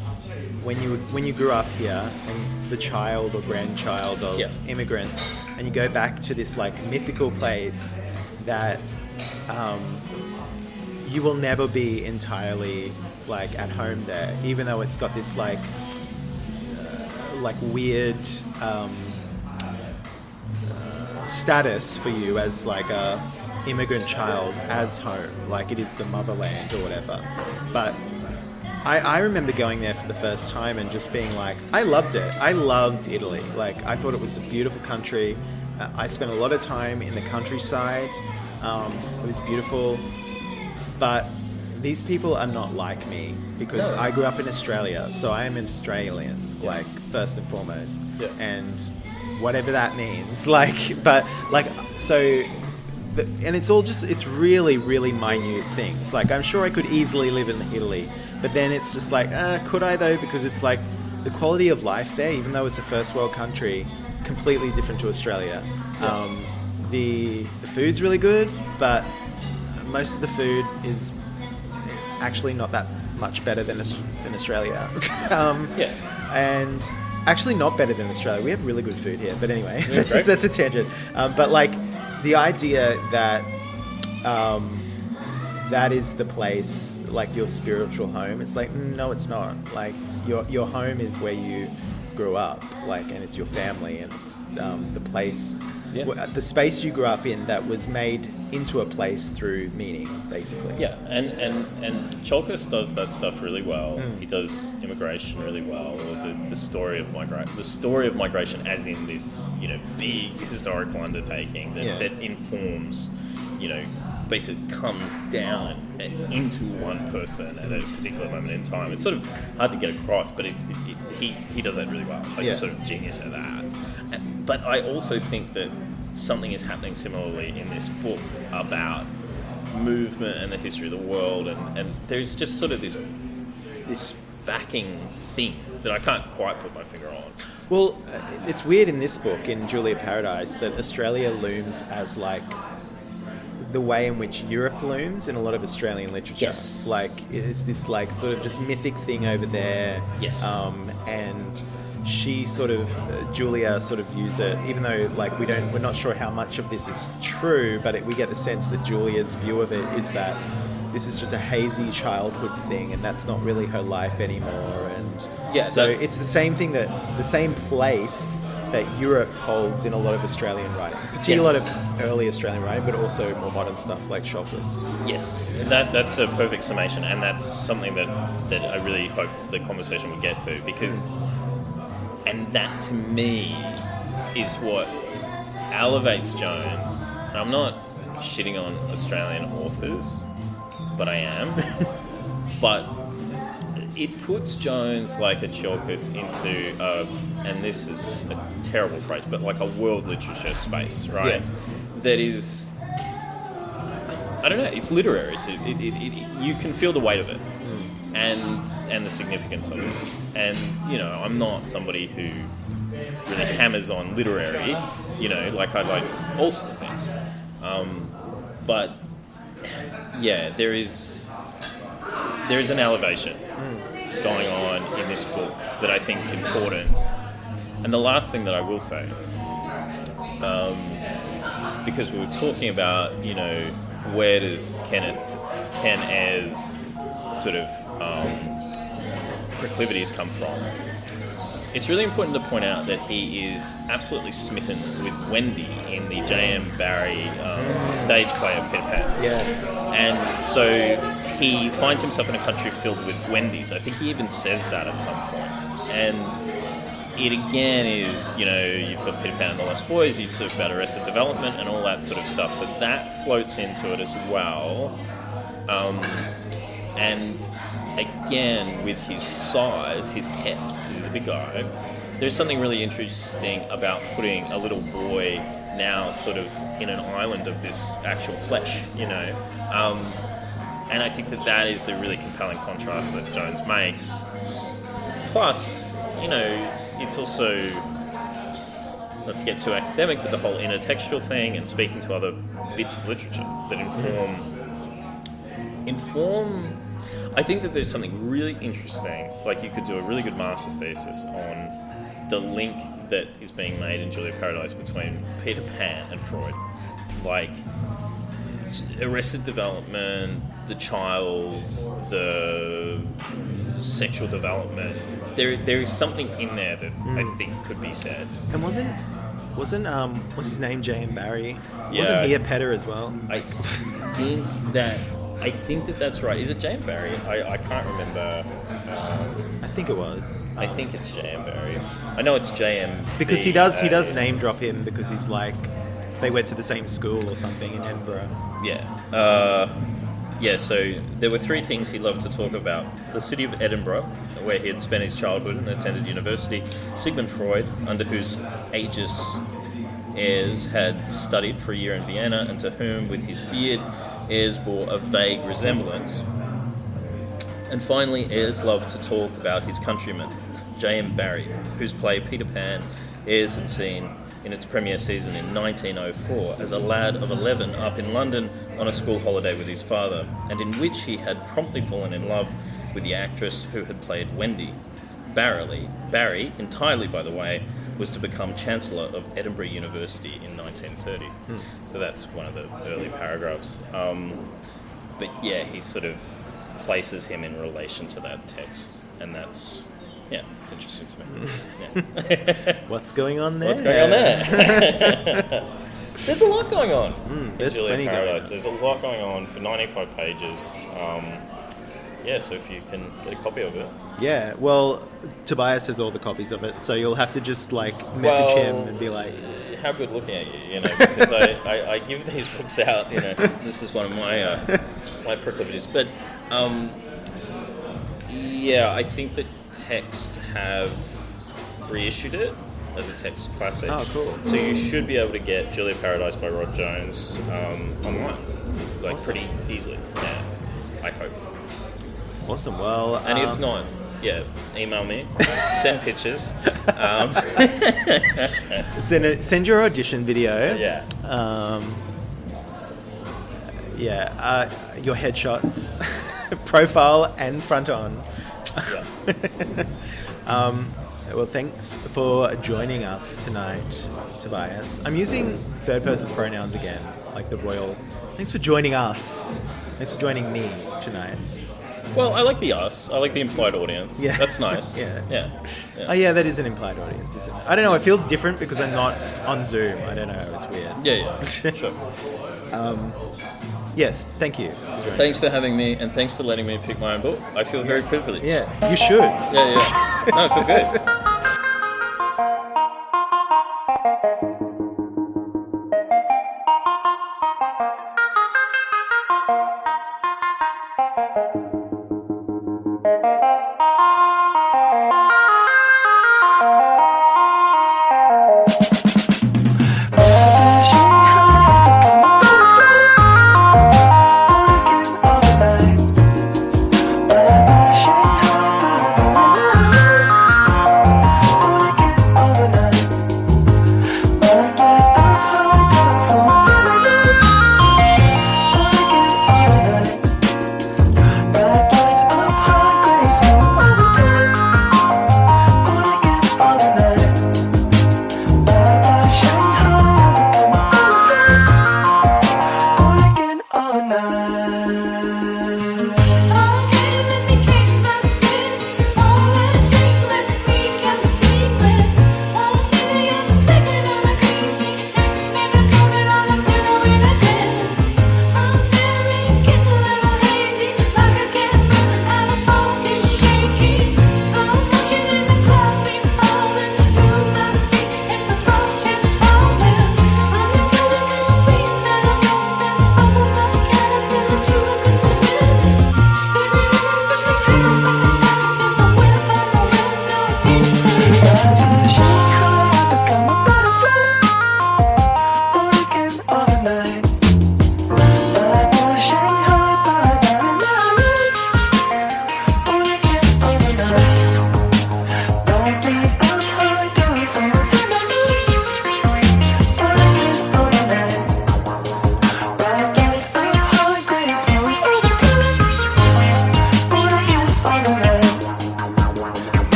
when you grew up here and the child or grandchild of immigrants, and you go back to this like mythical place that you will never be entirely like at home there, even though it's got this like weird status for you as like a immigrant child as home, like it is the motherland or whatever. But I remember going there for the first time and just being like, I loved it. I loved Italy. Like, I thought it was a beautiful country. I spent a lot of time in the countryside. It was beautiful. But these people are not like me because I grew up in Australia. So I am an Australian, like, first and foremost. Yeah. And whatever that means. Like, but, like, so... And it's all just, it's really, really minute things. Like, I'm sure I could easily live in Italy, but then it's just like, could I though? Because it's like the quality of life there, even though it's a first world country, completely different to Australia. Yeah. The food's really good, but most of the food is actually not that much better than Australia. And actually not better than Australia. We have really good food here, but anyway, that's a tangent. But like, the idea that that is the place, like your spiritual home, it's like, no, it's not. Like your home is where you grew up, like, and it's your family, and it's the place the space you grew up in that was made into a place through meaning, basically. Yeah, and Chalkis does that stuff really well. He does immigration really well, or the story of migration, as in this, you know, big historical undertaking that informs, you know, basically comes down into one person at a particular moment in time. It's sort of hard to get across, but he does that really well. Like, sort of genius at that. But I also think that something is happening similarly in this book about movement and the history of the world, and there's just sort of this backing thing that I can't quite put my finger on. Well, it's weird in this book, in Julia Paradise, that Australia looms as like the way in which Europe looms in a lot of Australian literature. Yes. Like, it's this like sort of just mythic thing over there. Yes. And she sort of, Julia sort of views it, even though like we're not sure how much of this is true, but we get the sense that Julia's view of it is that this is just a hazy childhood thing, and that's not really her life anymore. And so it's the same thing, that the same place that Europe holds in a lot of Australian writing, particularly a lot of early Australian writing, but also more modern stuff like Shopless. Yes, that's a perfect summation, and that's something that I really hope the conversation will get to, because, and that to me is what elevates Jones. And I'm not shitting on Australian authors, but I am. But it puts Jones, like a Chalkis, into and this is a terrible phrase, but like a world literature space, right? Yeah. That is, I don't know, it's literary. You can feel the weight of it, and the significance of it. And, you know, I'm not somebody who really hammers on literary, you know, like I like all sorts of things. But yeah, there is an elevation going on in this book that I think is important. And the last thing that I will say, because we were talking about, you know, where does Ken Ayre's sort of proclivities come from, it's really important to point out that he is absolutely smitten with Wendy in the J.M. Barrie stage play of Peter Pan. Yes. And so he finds himself in a country filled with Wendy's. I think he even says that at some point. And it again is, you know, you've got Peter Pan and the Lost Boys, you talk about Arrested Development and all that sort of stuff. So that floats into it as well. And again, with his size, his heft, because he's a big guy, there's something really interesting about putting a little boy now sort of in an island of this actual flesh, you know. And I think that is a really compelling contrast that Jones makes. Plus, you know, it's also, not to get too academic, but the whole intertextual thing and speaking to other bits of literature that inform. I think that there's something really interesting, like you could do a really good master's thesis on the link that is being made in Julia Paradise between Peter Pan and Freud. Like, Arrested Development, the child, the sexual development. There is something in there that I think could be said. And wasn't what's his name, J.M. Barrie? Yeah. Wasn't he a petter as well? I think that's right. Is it J.M. Barrie? I can't remember. I think it was. I think it's J.M. Barrie. I know it's J.M. Because he does name drop him, because he's like, they went to the same school or something in Edinburgh. Yeah. So there were three things he loved to talk about: the city of Edinburgh, where he had spent his childhood and attended university; Sigmund Freud, under whose aegis Ayres had studied for a year in Vienna, and to whom, with his beard, Ayres bore a vague resemblance. And finally, Ayres loved to talk about his countryman, J.M. Barrie, whose play Peter Pan Ayres had seen in its premiere season in 1904 as a lad of 11 up in London on a school holiday with his father, and in which he had promptly fallen in love with the actress who had played Wendy. Barrie, entirely by the way, was to become Chancellor of Edinburgh University in 1930. So that's one of the early paragraphs. But yeah, he sort of places him in relation to that text, and that's Yeah, it's interesting to me. Yeah. What's going on there? What's going on there? There's a lot going on. There's plenty going on. There's a lot going on for 95 pages. Yeah, so if you can get a copy of it. Yeah, well, Tobias has all the copies of it, so you'll have to just like message him and be like, how good looking at you, because I give these books out, this is one of my my proclivities. But yeah, I think that Text have reissued it as a Text classic. Oh, cool. So you should be able to get Julia Paradise by Rod Jones online, like pretty easily. Yeah, I hope. Awesome. Well, and if not, yeah, email me, send pictures. Send your audition video. Yeah. Your headshots, profile and front on. Yeah. Well, thanks for joining us tonight, Tobias. I'm using third-person pronouns again, like the royal. Thanks for joining us. Thanks for joining me tonight. Well, I like the us. I like the implied audience. Yeah. That's nice. Yeah. Oh, yeah, that is an implied audience, isn't it? I don't know. It feels different because I'm not on Zoom. I don't know. It's weird. Yeah. Sure. Yes, thank you. Thanks for having me, and thanks for letting me pick my own book. I feel very privileged. Yeah, you should. Yeah. No, I feel good.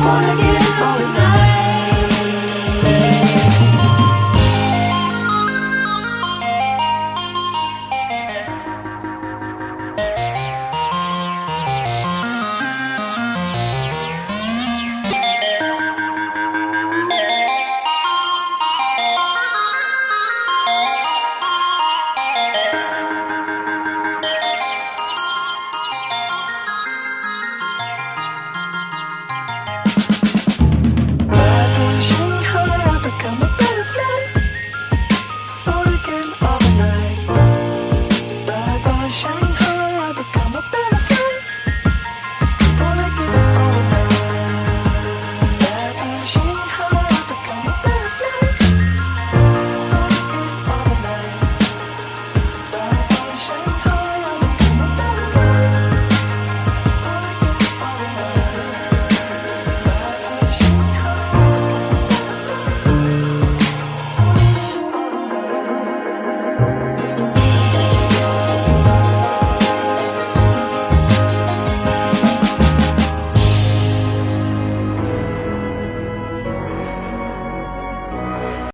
Wanna get